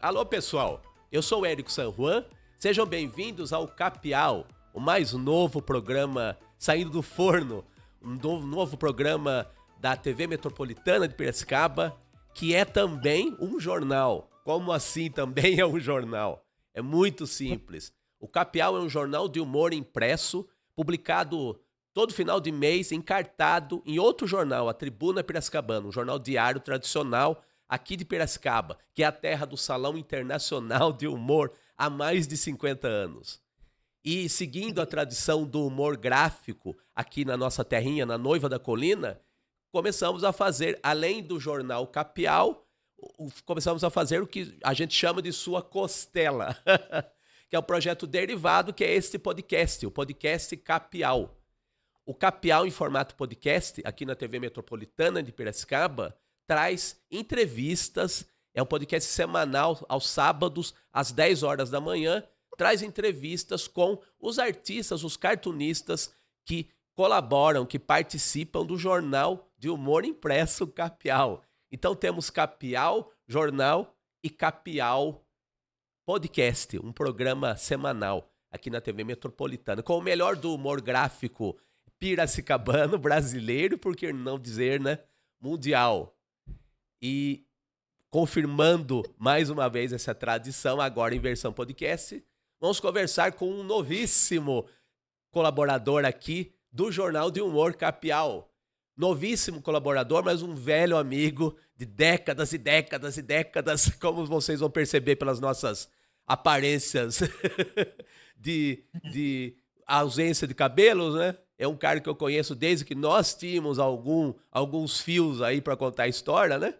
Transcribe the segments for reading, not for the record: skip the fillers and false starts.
Alô, pessoal, eu sou o Érico San Juan, sejam bem-vindos ao Capial, o mais novo programa saindo do forno, um novo programa da TV Metropolitana de Piracicaba, que é também um jornal. Como assim também é um jornal? É muito simples. O Capial é um jornal de humor impresso, publicado todo final de mês, encartado em outro jornal, a Tribuna Piracicabana, um jornal diário tradicional aqui de Piracicaba, que é a terra do Salão Internacional de Humor há mais de 50 anos. E seguindo a tradição do humor gráfico aqui na nossa terrinha, na Noiva da Colina, começamos a fazer, além do jornal Capial, começamos a fazer o que a gente chama de sua costela, que é o projeto derivado, que é este podcast, o podcast Capial. O Capial em formato podcast, aqui na TV Metropolitana de Piracicaba, traz entrevistas, é um podcast semanal aos sábados, às 10 horas da manhã, traz entrevistas com os artistas, os cartunistas que colaboram, que participam do jornal de humor impresso Capial. Então temos Capial Jornal e Capial Podcast, um programa semanal aqui na TV Metropolitana, com o melhor do humor gráfico piracicabano, brasileiro, por que não dizer, né, mundial. E confirmando mais uma vez essa tradição, agora em versão podcast, vamos conversar com um novíssimo colaborador aqui do Jornal de Humor Capial. Novíssimo colaborador, mas um velho amigo de décadas e décadas e décadas, como vocês vão perceber pelas nossas aparências de ausência de cabelos, né? É um cara que eu conheço desde que nós tínhamos alguns fios aí para contar a história, né?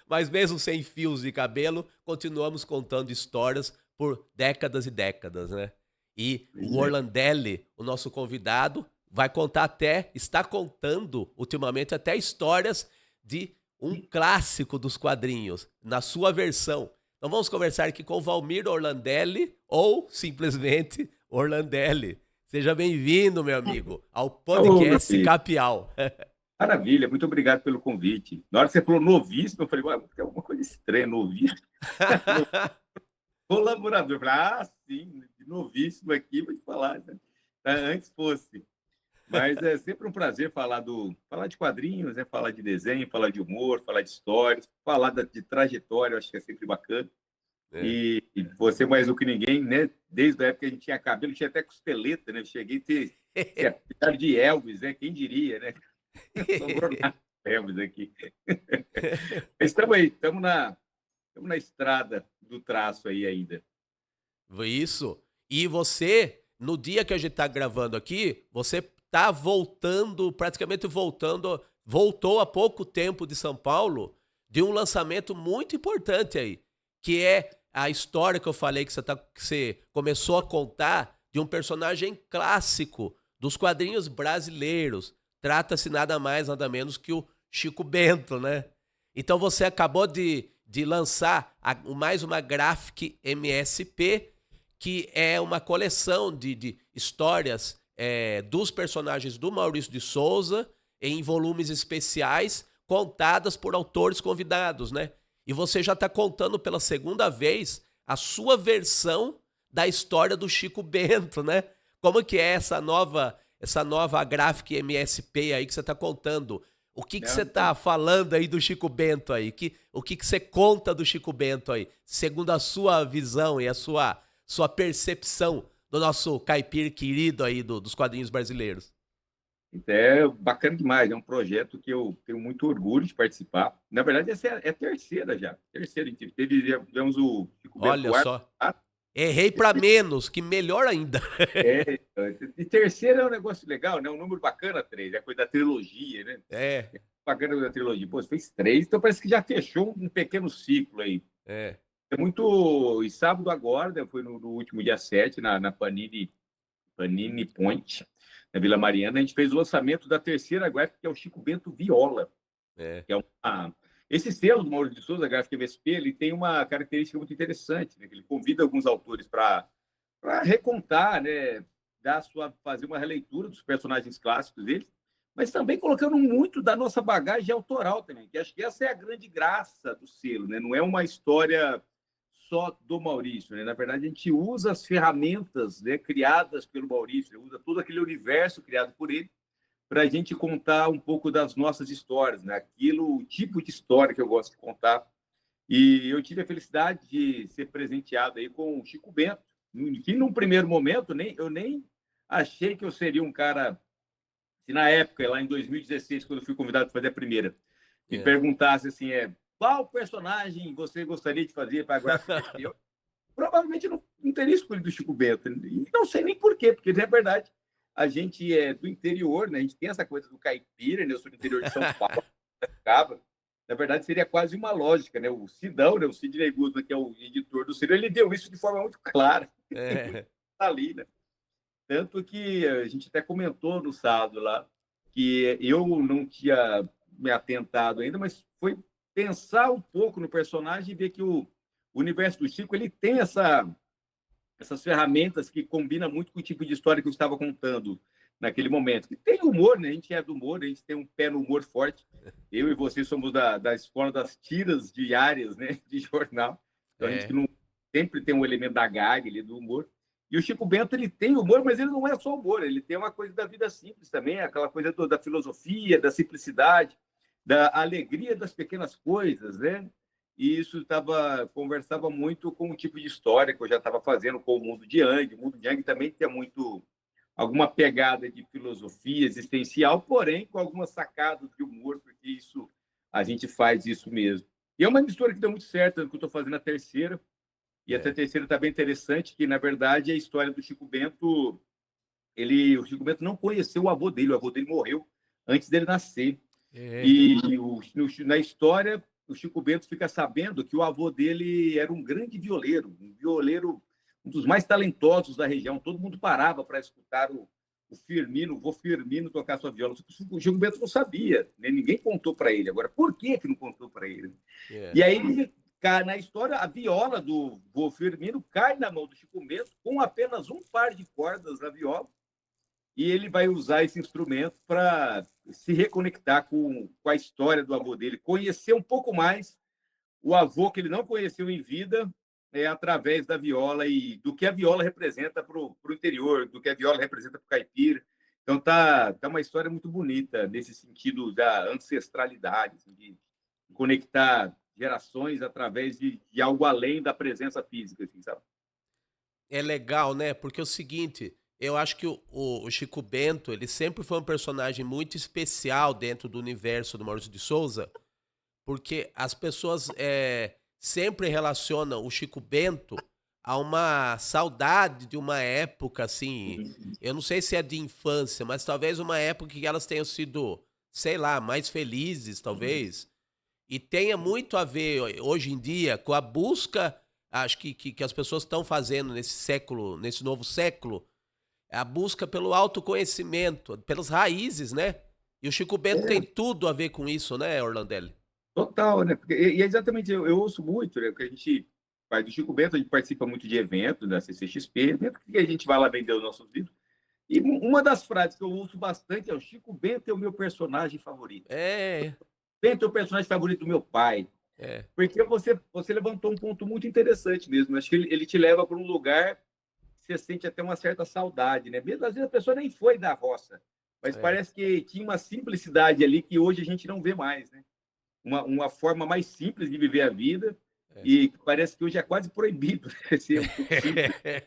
Mas mesmo sem fios de cabelo, continuamos contando histórias por décadas e décadas, né? E o Orlandelli, o nosso convidado, vai contar está contando ultimamente até histórias de um clássico dos quadrinhos, na sua versão. Então vamos conversar aqui com o Valmir Orlandelli, ou simplesmente Orlandelli. Seja bem-vindo, meu amigo, ao podcast Capial. Maravilha, muito obrigado pelo convite. Na hora que você falou novíssimo, eu falei, é alguma coisa estranha, novíssimo. Colaborador. Eu falei, sim, novíssimo aqui, vou te falar, né? Antes fosse. Mas é sempre um prazer falar de quadrinhos, né? Falar de desenho, falar de humor, falar de histórias, falar de trajetória, eu acho que é sempre bacana. E você mais do que ninguém, né? Desde a época que a gente tinha cabelo, tinha até costeleta, né? Eu cheguei a ter cara de Elvis, né? Quem diria, né? Sobrou nada Elvis aqui. Mas estamos aí, estamos na estrada do traço aí ainda. Isso. E você, no dia que a gente está gravando aqui, você está praticamente voltou há pouco tempo de São Paulo, de um lançamento muito importante aí, que é a história que eu falei que você começou a contar de um personagem clássico dos quadrinhos brasileiros. Trata-se nada mais, nada menos que o Chico Bento, né? Então você acabou de lançar mais uma Graphic MSP, que é uma coleção de histórias dos personagens do Maurício de Souza, em volumes especiais, contadas por autores convidados, né? E você já está contando pela segunda vez a sua versão da história do Chico Bento, né? Como que é essa nova Graphic MSP aí que você está contando? O que você está falando aí do Chico Bento aí? O que você conta do Chico Bento aí? Segundo a sua visão e a sua percepção do nosso caipira querido aí dos quadrinhos brasileiros. É bacana demais, é um projeto que eu tenho muito orgulho de participar. Na verdade, essa é a terceira já. Terceira, tivemos o Chico Bento. Olha só, errei para menos, que melhor ainda. E terceira é um negócio legal, né? Um número bacana, 3, é a coisa da trilogia, né? É bacana da trilogia. Pô, você fez 3, então parece que já fechou um pequeno ciclo aí. É muito... E sábado agora, né? Foi no último dia 7, na Panini Point, na Vila Mariana, a gente fez o lançamento da terceira gráfica, que é o Chico Bento Viola. Que é esse selo do Maurício de Souza, a Gráfica MSP, ele tem uma característica muito interessante, né? Ele convida alguns autores para recontar, né? Fazer uma releitura dos personagens clássicos deles, mas também colocando muito da nossa bagagem autoral também, que acho que essa é a grande graça do selo, né? Não é uma história só do Maurício, né? Na verdade, a gente usa as ferramentas, né, criadas pelo Maurício, usa todo aquele universo criado por ele para a gente contar um pouco das nossas histórias, né? Aquilo, o tipo de história que eu gosto de contar. E eu tive a felicidade de ser presenteado aí com o Chico Bento, que num primeiro momento eu nem achei que eu seria um cara, se na época, lá em 2016, quando eu fui convidado para fazer a primeira, me perguntasse assim, qual personagem você gostaria de fazer para a gráfica? Eu provavelmente não teria escolhido o Chico Bento. E não sei nem por quê, porque, na verdade, a gente é do interior, né? A gente tem essa coisa do caipira, né? Eu sou do interior de São Paulo, Cabo. Na verdade, seria quase uma lógica, né? O Sidão, né? O Sidney Guzman, que é o editor do Ciro, ele deu isso de forma muito clara. Tá ali, né? Tanto que a gente até comentou no sábado lá que eu não tinha me atentado ainda, mas foi pensar um pouco no personagem e ver que o universo do Chico ele tem essas ferramentas que combinam muito com o tipo de história que eu estava contando naquele momento. E tem humor, né? A gente é do humor, a gente tem um pé no humor forte. Eu e você somos da escola das tiras diárias, né? De jornal. Então a gente não sempre tem um elemento da gag ali, do humor. E o Chico Bento ele tem humor, mas ele não é só humor, ele tem uma coisa da vida simples também, aquela coisa da filosofia, da simplicidade, da alegria das pequenas coisas, né? E isso conversava muito com o tipo de história que eu já estava fazendo com o Mundo de Yang. O Mundo de Yang também tem alguma pegada de filosofia existencial, porém com algumas sacadas de humor, porque isso a gente faz isso mesmo. E é uma mistura que deu muito certo, que eu estou fazendo a terceira. E até a terceira está bem interessante, que, na verdade, a história do Chico Bento, o Chico Bento não conheceu o avô dele morreu antes dele nascer. E na história, o Chico Bento fica sabendo que o avô dele era um grande violeiro, um dos mais talentosos da região. Todo mundo parava para escutar o vô Firmino tocar sua viola. O Chico Bento não sabia, né? Ninguém contou para ele. Agora, por que não contou para ele? E aí, na história, a viola do vô Firmino cai na mão do Chico Bento com apenas um par de cordas na viola, e ele vai usar esse instrumento para se reconectar com a história do avô dele, conhecer um pouco mais o avô que ele não conheceu em vida, através da viola e do que a viola representa para o interior, do que a viola representa para o caipira. Então tá uma história muito bonita nesse sentido da ancestralidade, assim, de conectar gerações através de algo além da presença física, assim, sabe? É legal, né? Porque é o seguinte, eu acho que o Chico Bento, ele sempre foi um personagem muito especial dentro do universo do Maurício de Souza, porque as pessoas sempre relacionam o Chico Bento a uma saudade de uma época, assim, eu não sei se é de infância, mas talvez uma época que elas tenham sido, sei lá, mais felizes, talvez, e tenha muito a ver, hoje em dia, com a busca, acho que as pessoas estão fazendo nesse século, nesse novo século, a busca pelo autoconhecimento, pelas raízes, né? E o Chico Bento tem tudo a ver com isso, né, Orlandelli? Total, né? E exatamente, eu ouço muito, né? Que a gente faz do Chico Bento, a gente participa muito de eventos da CCXP, evento que a gente vai lá vender os nossos livros. E uma das frases que eu ouço bastante é: o Chico Bento é o meu personagem favorito. Bento é o personagem favorito do meu pai. Porque você levantou um ponto muito interessante mesmo. Acho que ele te leva para um lugar que você sente até uma certa saudade, né? Mesmo às vezes a pessoa nem foi da roça, mas parece que tinha uma simplicidade ali que hoje a gente não vê mais, né? Uma forma mais simples de viver a vida e parece que hoje é quase proibido ser um pouco simples.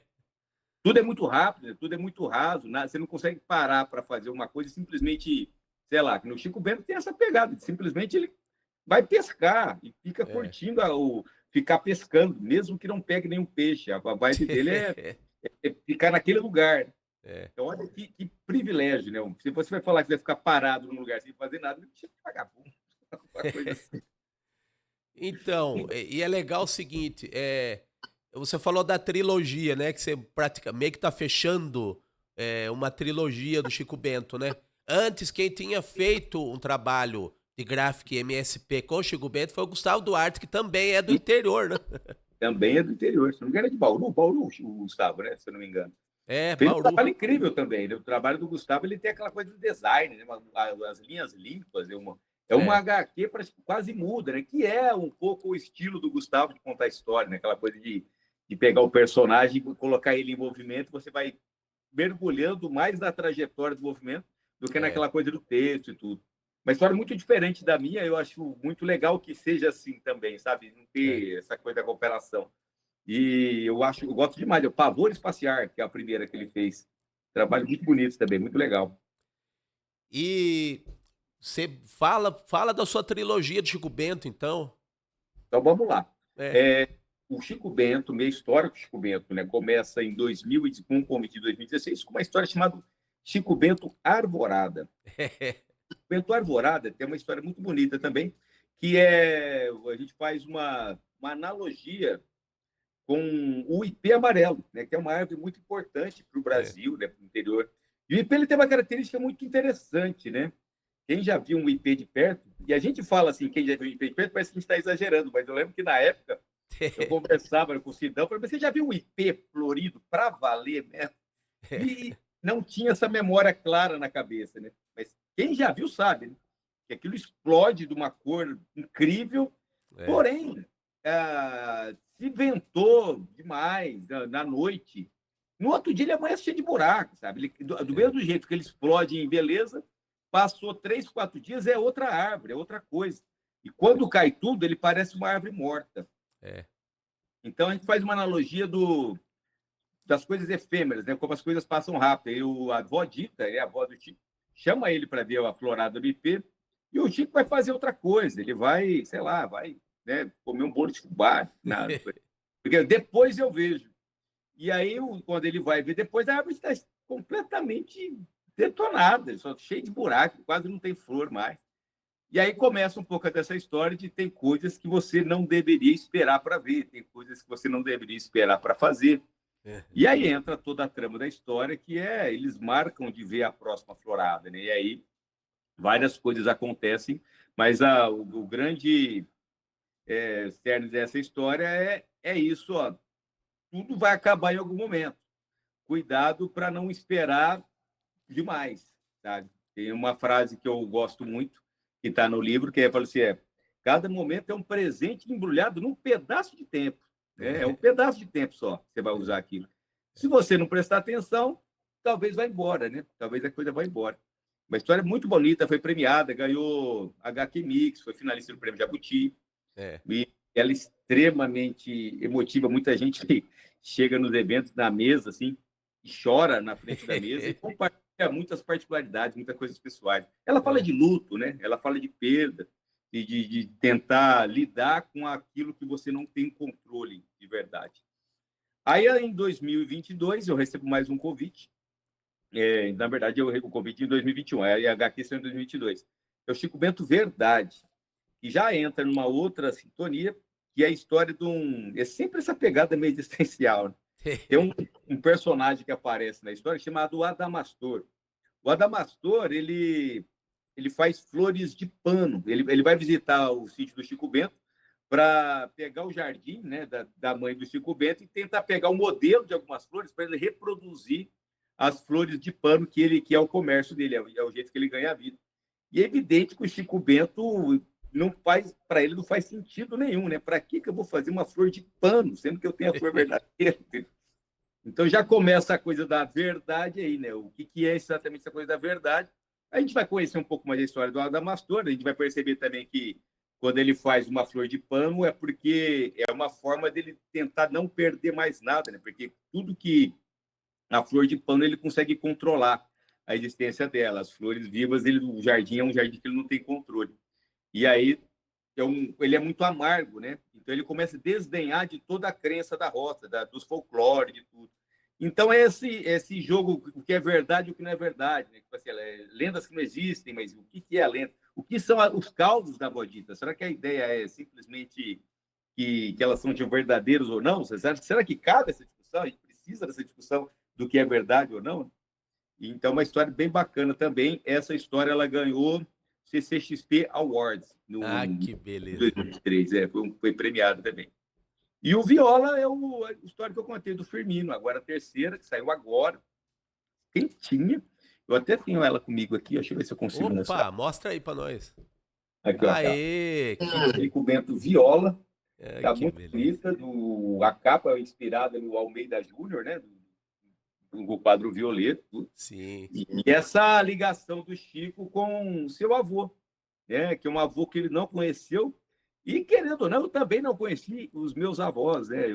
Tudo é muito rápido, tudo é muito raso, você não consegue parar para fazer uma coisa e simplesmente, sei lá, que no Chico Bento tem essa pegada, simplesmente ele vai pescar e fica curtindo ficar pescando, mesmo que não pegue nenhum peixe. A vibe dele é ficar naquele lugar. Então, olha que privilégio, né? Se você vai falar que vai ficar parado num lugar sem fazer nada, não deixa de vagabundo. Uma coisa assim. Então, e é legal o seguinte, você falou da trilogia, né? Que você meio que tá fechando uma trilogia do Chico Bento, né? Antes, quem tinha feito um trabalho de gráfica e MSP com o Chico Bento foi o Gustavo Duarte, que também é do interior, né? Também é do interior. Se não me engano, é de Bauru, o Gustavo, né? Se eu não me engano. Fez Bauru. um trabalho incrível também, né? O trabalho do Gustavo ele tem aquela coisa do design, né? As linhas limpas, É uma HQ quase muda, né? Que é um pouco o estilo do Gustavo de contar história, né? Aquela coisa de pegar o personagem e colocar ele em movimento, você vai mergulhando mais na trajetória do movimento do que naquela coisa do texto e tudo. Uma história muito diferente da minha, eu acho muito legal que seja assim também, sabe? Não ter essa coisa da cooperação. E eu gosto demais. O Pavor Espaciar, que é a primeira que ele fez. Trabalho muito bonito também, muito legal. E você fala da sua trilogia de Chico Bento, então? Então vamos lá. O Chico Bento, minha história com o Chico Bento, né, começa em 2000, com um convite de 2016, com uma história chamada Chico Bento Arvorada. Chico Bento Arvorada tem uma história muito bonita também, que a gente faz uma analogia com o ipê amarelo, né, que é uma árvore muito importante para o Brasil, né, para o interior. E o ipê ele tem uma característica muito interessante, né? Quem já viu um ipê de perto, e a gente fala assim, quem já viu um ipê de perto, parece que a gente está exagerando, mas eu lembro que na época eu conversava com o Sidão, falei, você já viu um ipê florido para valer mesmo? E não tinha essa memória clara na cabeça, né? Mas quem já viu sabe, né? Que aquilo explode de uma cor incrível, porém, se ventou demais na noite. No outro dia ele amanhece cheio de buraco, sabe? Do mesmo jeito que ele explode em beleza, passou 3, 4 dias, é outra árvore, é outra coisa. E quando cai tudo, ele parece uma árvore morta. Então a gente faz uma analogia das coisas efêmeras, né? Como as coisas passam rápido. A avó Dita, a avó do Chico, chama ele para ver a florada do ipê, e o Chico vai fazer outra coisa. Ele vai, sei lá, né, comer um bolo de fubá. Porque depois eu vejo. E aí, quando ele vai ver, depois a árvore está completamente detonada, só cheia de buraco, quase não tem flor mais. E aí começa um pouco dessa história de tem coisas que você não deveria esperar para ver, tem coisas que você não deveria esperar para fazer. E aí entra toda a trama da história, que eles marcam de ver a próxima florada, né? E aí várias coisas acontecem, mas o grande cerne dessa história é isso, ó. Tudo vai acabar em algum momento. Cuidado para não esperar demais, sabe? Tem uma frase que eu gosto muito, que está no livro, que fala assim, cada momento é um presente embrulhado num pedaço de tempo. É um pedaço de tempo só que você vai usar aquilo. Se você não prestar atenção, talvez vá embora, né? Talvez a coisa vá embora. Uma história muito bonita, foi premiada, ganhou HQ Mix, foi finalista do Prêmio Jabuti. E ela é extremamente emotiva. Muita gente chega nos eventos, na mesa, assim, e chora na frente da mesa e compartilha muitas particularidades, muitas coisas pessoais. Ela fala de luto, né? Ela fala de perda, de tentar lidar com aquilo que você não tem controle de verdade. Aí, em 2022, eu recebo mais um convite. Na verdade, eu recebo o convite em 2021, a HQ saiu em 2022. É o Chico Bento Verdade, que já entra numa outra sintonia, que é a história de é sempre essa pegada meio existencial, né? Tem um personagem que aparece na história chamado Adamastor. O Adamastor, ele faz flores de pano. Ele vai visitar o sítio do Chico Bento para pegar o jardim, né, da mãe do Chico Bento e tentar pegar o modelo de algumas flores para ele reproduzir as flores de pano que é o comércio dele, é o jeito que ele ganha a vida. E é evidente que o Chico Bento para ele não faz sentido nenhum, né? Para que eu vou fazer uma flor de pano, sendo que eu tenho a flor verdadeira? Então já começa a coisa da verdade aí, né? O que é exatamente essa coisa da verdade? A gente vai conhecer um pouco mais a história do Adamastor, a gente vai perceber também que quando ele faz uma flor de pano é porque é uma forma dele tentar não perder mais nada, né? Porque tudo que a flor de pano ele consegue controlar a existência dela. As flores vivas, o jardim é um jardim que ele não tem controle. E aí ele é muito amargo, né? Então ele começa a desdenhar de toda a crença da roça, dos folclore, de tudo. Então é esse jogo, o que é verdade e o que não é verdade, né? Tipo assim, lendas que não existem, mas o que é a lenda? O que são os causos da Bodita? Será que a ideia é simplesmente que elas são verdadeiros ou não? Será que cabe essa discussão? A gente precisa dessa discussão do que é verdade ou não? Então, uma história bem bacana também. Essa história ela ganhou CCXP Awards que beleza. 2023, foi premiado também. E o Viola é a história que eu contei do Firmino, agora a terceira, que saiu agora, quentinha. Eu até tenho ela comigo aqui, deixa eu ver se eu consigo mostrar. Mostra aí para nós. Aqui, ó. Aê! Chico Bento Viola. Tá Que muito bonita. A capa é inspirada no Almeida Júnior, né? Do quadro Violeto. Sim. E essa ligação do Chico com seu avô, né? Que é um avô que ele não conheceu. E, querendo ou não, eu também não conheci os meus avós, né?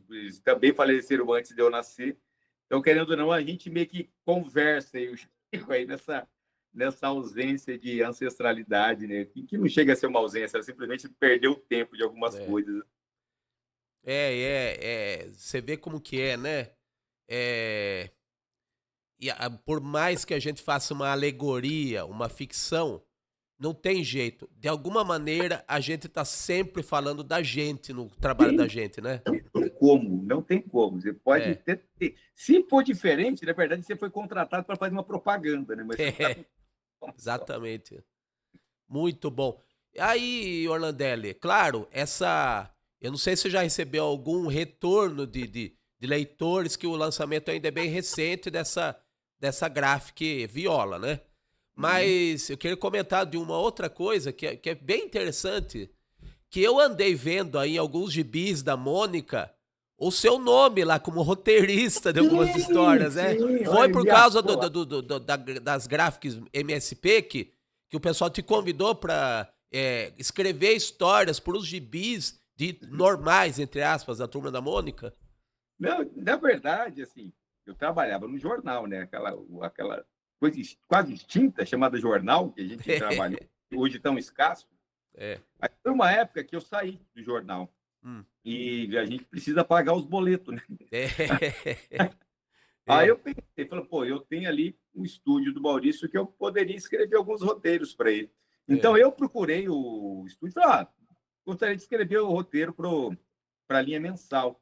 Eles também faleceram antes de eu nascer. Então, querendo ou não, a gente meio que conversa aí, o Chico aí nessa ausência de ancestralidade, né? Que não chega a ser uma ausência, ela simplesmente perdeu o tempo de algumas coisas. Você vê como que é, né? Por mais que a gente faça uma alegoria, uma ficção, não tem jeito. De alguma maneira, a gente tá sempre falando da gente no trabalho da gente, né? Não tem como. Você pode ter. Se for diferente, na verdade, você foi contratado para fazer uma propaganda, né? Mas exatamente. Muito bom. Aí, Orlandelli, claro, eu não sei se você já recebeu algum retorno de leitores que o lançamento ainda é bem recente dessa Graphic Viola, né? Mas eu queria comentar de uma outra coisa que é bem interessante, que eu andei vendo aí em alguns gibis da Mônica o seu nome lá como roteirista de algumas histórias, né? Foi por causa das Graphics MSP que o pessoal te convidou para escrever histórias para os gibis normais, entre aspas, da Turma da Mônica? Não, na verdade, assim, eu trabalhava no jornal, né? Aquela coisa quase extinta chamada jornal, que a gente trabalhou, hoje tão escasso. Aí foi uma época que eu saí do jornal. E a gente precisa pagar os boletos, né? Aí eu pensei, falei, pô, eu tenho ali um estúdio do Maurício que eu poderia escrever alguns roteiros para ele. Então eu procurei o estúdio e falei, gostaria de escrever o roteiro para a linha mensal.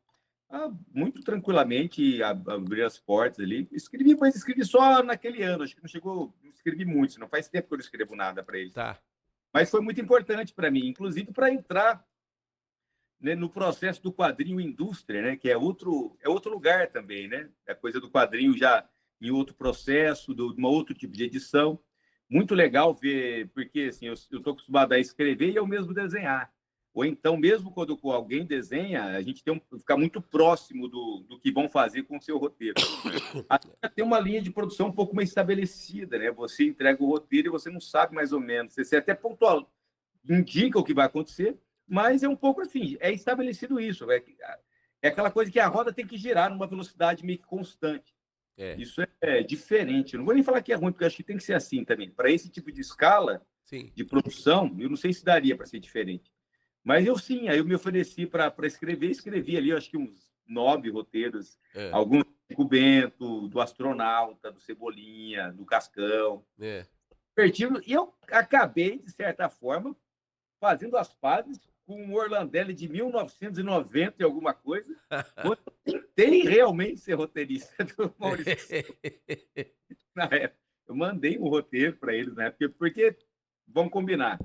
Muito tranquilamente, abri as portas ali. Escrevi, mas escrevi só naquele ano. Acho que não escrevi muito, não faz tempo que eu não escrevo nada para eles. Tá. Mas foi muito importante para mim, inclusive para entrar, né, no processo do quadrinho indústria, né, que é outro lugar também, né? A coisa do quadrinho já em outro processo, de um outro tipo de edição. Muito legal ver, porque assim, eu estou acostumado a escrever e eu mesmo desenhar. Ou então, mesmo quando alguém desenha, a gente fica muito próximo do que vão fazer com o seu roteiro. Tem uma linha de produção um pouco mais estabelecida, né? Você entrega o roteiro e você não sabe mais ou menos. Você até pontual, indica o que vai acontecer, mas é um pouco assim, é estabelecido isso. É aquela coisa que a roda tem que girar numa velocidade meio que constante. Isso é diferente. Eu não vou nem falar que é ruim, porque eu acho que tem que ser assim também. Para esse tipo de escala de produção, eu não sei se daria para ser diferente. Mas aí eu me ofereci para escrever, escrevi ali, acho que uns 9 roteiros, alguns do Chico Bento, do Astronauta, do Cebolinha, do Cascão. Divertido. E eu acabei, de certa forma, fazendo as pazes com o Orlandelli de 1990 e alguma coisa, quando eu tentei realmente ser roteirista do Maurício. Na época, eu mandei um roteiro para eles na época, porque, vamos combinar,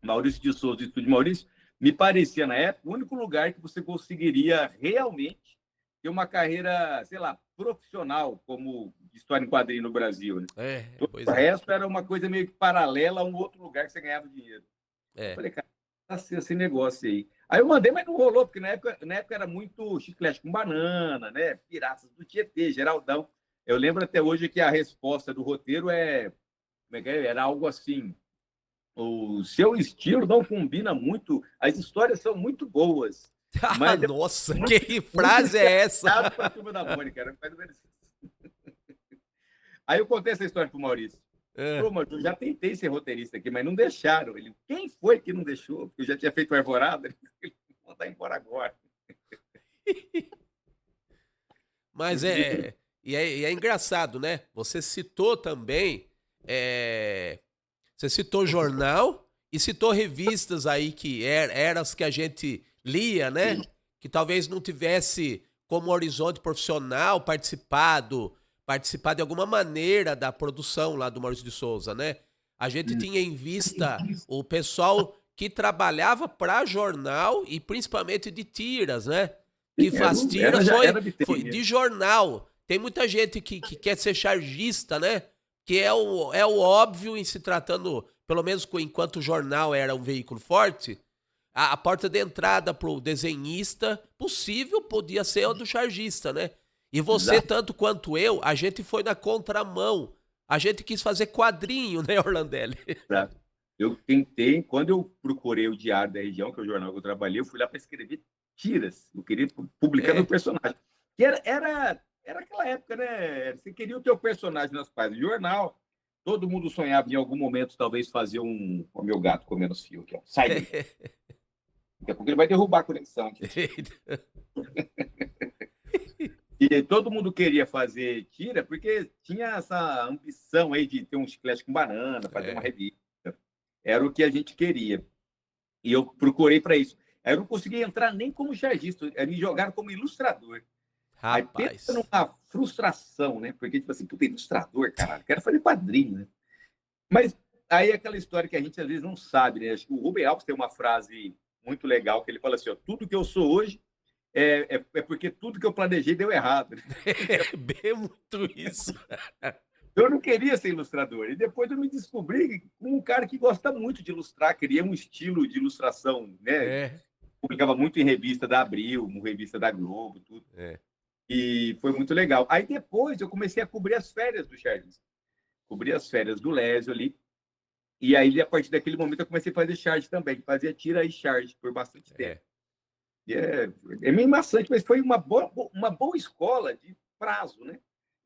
Maurício de Souza e Estúdio Maurício, me parecia, na época, o único lugar que você conseguiria realmente ter uma carreira, sei lá, profissional, como história em quadrinho no Brasil. Né? O resto era uma coisa meio que paralela a um outro lugar que você ganhava dinheiro. Eu falei, cara, tá esse negócio aí. Aí eu mandei, mas não rolou, porque na época era muito Chiclete com Banana, né? Piratas do Tietê, Geraldão. Eu lembro até hoje que a resposta do roteiro era algo assim: o seu estilo não combina muito, as histórias são muito boas. Mas nossa, que frase é essa? Turma da Mônica, Aí eu contei essa história pro Maurício. Pô, mas eu já tentei ser roteirista aqui, mas não deixaram. Quem foi que não deixou? Porque eu já tinha feito o Arvorada. Ele vou mandar embora agora. Mas é engraçado, né? Você citou também, você citou jornal e citou revistas aí que eram as que a gente lia, né? Sim. Que talvez não tivesse como horizonte profissional participar de alguma maneira da produção lá do Maurício de Souza, né? A gente tinha em vista o pessoal que trabalhava para jornal e principalmente de tiras, né? Que faz tiras foi de jornal. Tem muita gente que quer ser chargista, né? que é o óbvio em se tratando, pelo menos enquanto o jornal era um veículo forte, a porta de entrada para o desenhista possível podia ser a do chargista, né? E você, Exato. tanto quanto eu, a gente foi na contramão. A gente quis fazer quadrinho, né, Orlandelli? Exato. Eu tentei, quando eu procurei o Diário da Região, que é o jornal que eu trabalhei, eu fui lá para escrever tiras. Eu queria publicar meu personagem. Que era aquela época, né? Você queria o teu personagem nas páginas do jornal. Todo mundo sonhava em algum momento, talvez, fazer um. O meu gato comendo os fios aqui, ó. Sai daí. Daqui a pouco ele vai derrubar a conexão aqui. E todo mundo queria fazer tira porque tinha essa ambição aí de ter um chiclete com banana, fazer uma revista. Era o que a gente queria. E eu procurei para isso. Aí eu não consegui entrar nem como chargista, me jogaram como ilustrador. Aí pensa Rapaz. numa frustração, né? Porque, tipo assim, puta, ilustrador, caralho, quero fazer quadrinho, né? Mas aí é aquela história que a gente às vezes não sabe, né? Acho que o Rubem Alves tem uma frase muito legal que ele fala assim: ó, tudo que eu sou hoje é porque tudo que eu planejei deu errado. É bem muito isso. Eu não queria ser ilustrador. E depois eu me descobri como um cara que gosta muito de ilustrar, queria um estilo de ilustração, né? Publicava muito em revista da Abril, revista da Globo, tudo. E foi muito legal. Aí depois eu comecei a cobrir as férias do Charles. Cobri as férias do Lésio ali. E aí, a partir daquele momento, eu comecei a fazer charge também. Fazia tira e charge por bastante tempo. E é meio maçante, mas foi uma boa escola de prazo, né?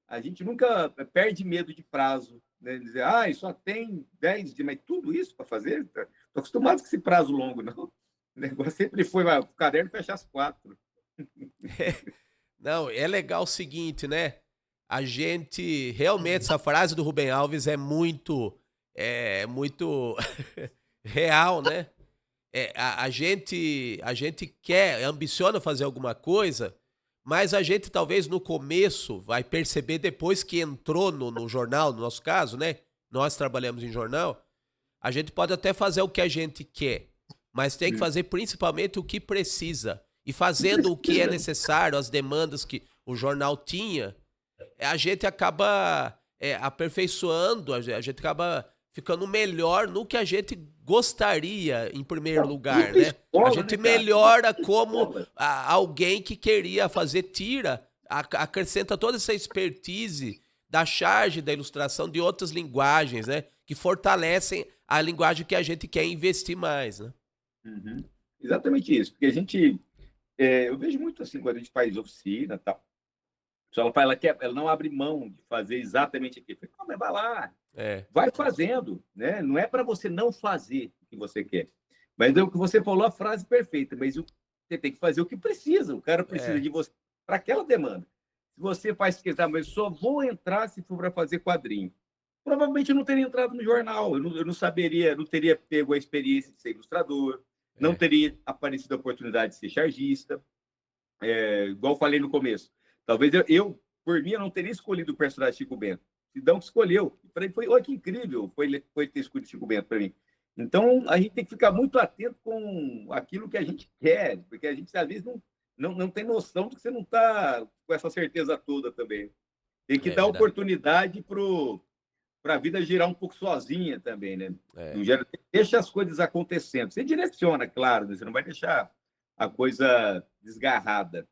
A gente nunca perde medo de prazo, né? Dizer, só tem 10 dias, mas tudo isso para fazer? Estou acostumado com esse prazo longo, não. O negócio sempre foi o caderno fecha às 4. Não, é legal o seguinte, né? A gente, realmente, essa frase do Rubem Alves é muito real, né? A gente quer, ambiciona fazer alguma coisa, mas a gente talvez no começo vai perceber depois que entrou no jornal, no nosso caso, né? Nós trabalhamos em jornal, a gente pode até fazer o que a gente quer, mas tem que fazer principalmente o que precisa. E fazendo o que é necessário, as demandas que o jornal tinha, a gente acaba aperfeiçoando, a gente acaba ficando melhor no que a gente gostaria em primeiro lugar, né? A gente melhora como alguém que queria fazer tira, acrescenta toda essa expertise da charge, da ilustração, de outras linguagens, né? Que fortalecem a linguagem que a gente quer investir mais, né? Uhum. Exatamente isso, porque a gente, eu vejo muito assim, quando a gente faz oficina, tal, ela não abre mão de fazer exatamente aquilo. Não, mas vai lá, vai fazendo, né? Não é para você não fazer o que você quer. Mas é o que você falou, a frase perfeita, mas você tem que fazer o que precisa. O cara precisa de você para aquela demanda. Se você faz questão, mas só vou entrar se for para fazer quadrinho. Provavelmente eu não teria entrado no jornal, eu não saberia, não teria pego a experiência de ser ilustrador, não teria aparecido a oportunidade de ser chargista. Igual eu falei no começo. Talvez eu, por mim, eu não teria escolhido o personagem Chico Bento. Sidão que escolheu. Para ele foi, olha que incrível foi ter escolhido Chico Bento para mim. Então, a gente tem que ficar muito atento com aquilo que a gente quer, porque a gente, às vezes, não tem noção de que você não está com essa certeza toda também. Tem que dar oportunidade para a vida girar um pouco sozinha também, né? Deixa as coisas acontecendo. Você direciona, claro, né? Você não vai deixar a coisa desgarrada.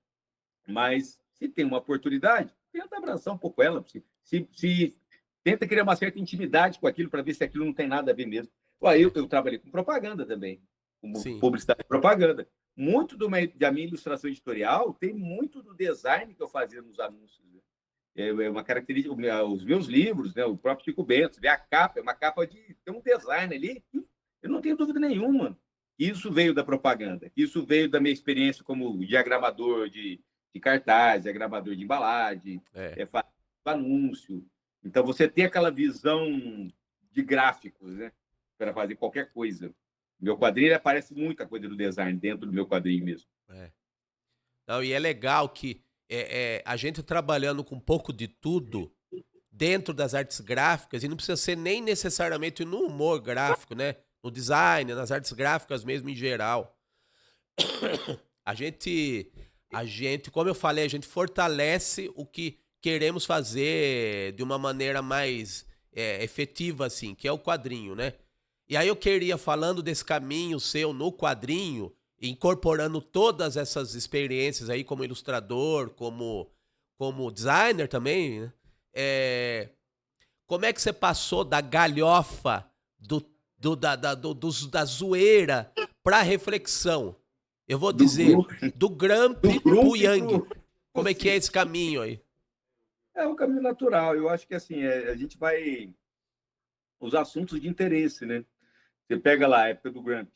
Mas se tem uma oportunidade, tenta abraçar um pouco ela. Se tenta criar uma certa intimidade com aquilo para ver se aquilo não tem nada a ver mesmo. Eu trabalhei com propaganda também, como publicidade e propaganda. Muito da minha ilustração editorial tem muito do design que eu fazia nos anúncios. Né? É uma característica, os meus livros, né? O próprio Chico Bento, vê a capa, é uma capa de tem um design ali. Eu não tenho dúvida nenhuma. Isso veio da propaganda. Isso veio da minha experiência como diagramador de cartaz, diagramador de embalagem, anúncio. Então, você tem aquela visão de gráficos, né? Para fazer qualquer coisa. Meu quadrinho aparece muita coisa do design dentro do meu quadrinho mesmo. Não, e é legal que a gente trabalhando com um pouco de tudo dentro das artes gráficas, e não precisa ser nem necessariamente no humor gráfico, né? No design, nas artes gráficas mesmo em geral. A gente, como eu falei, a gente fortalece o que queremos fazer de uma maneira mais efetiva, assim, que é o quadrinho, né? E aí eu queria, falando desse caminho seu no quadrinho, incorporando todas essas experiências aí como ilustrador, como designer também, né? Como é que você passou da galhofa, da zoeira pra reflexão? Eu vou dizer, do Gramp pro Yang. Como é que é esse caminho aí? É um caminho natural. Eu acho que assim, a gente vai. Os assuntos de interesse, né? Você pega lá a época do Gramp.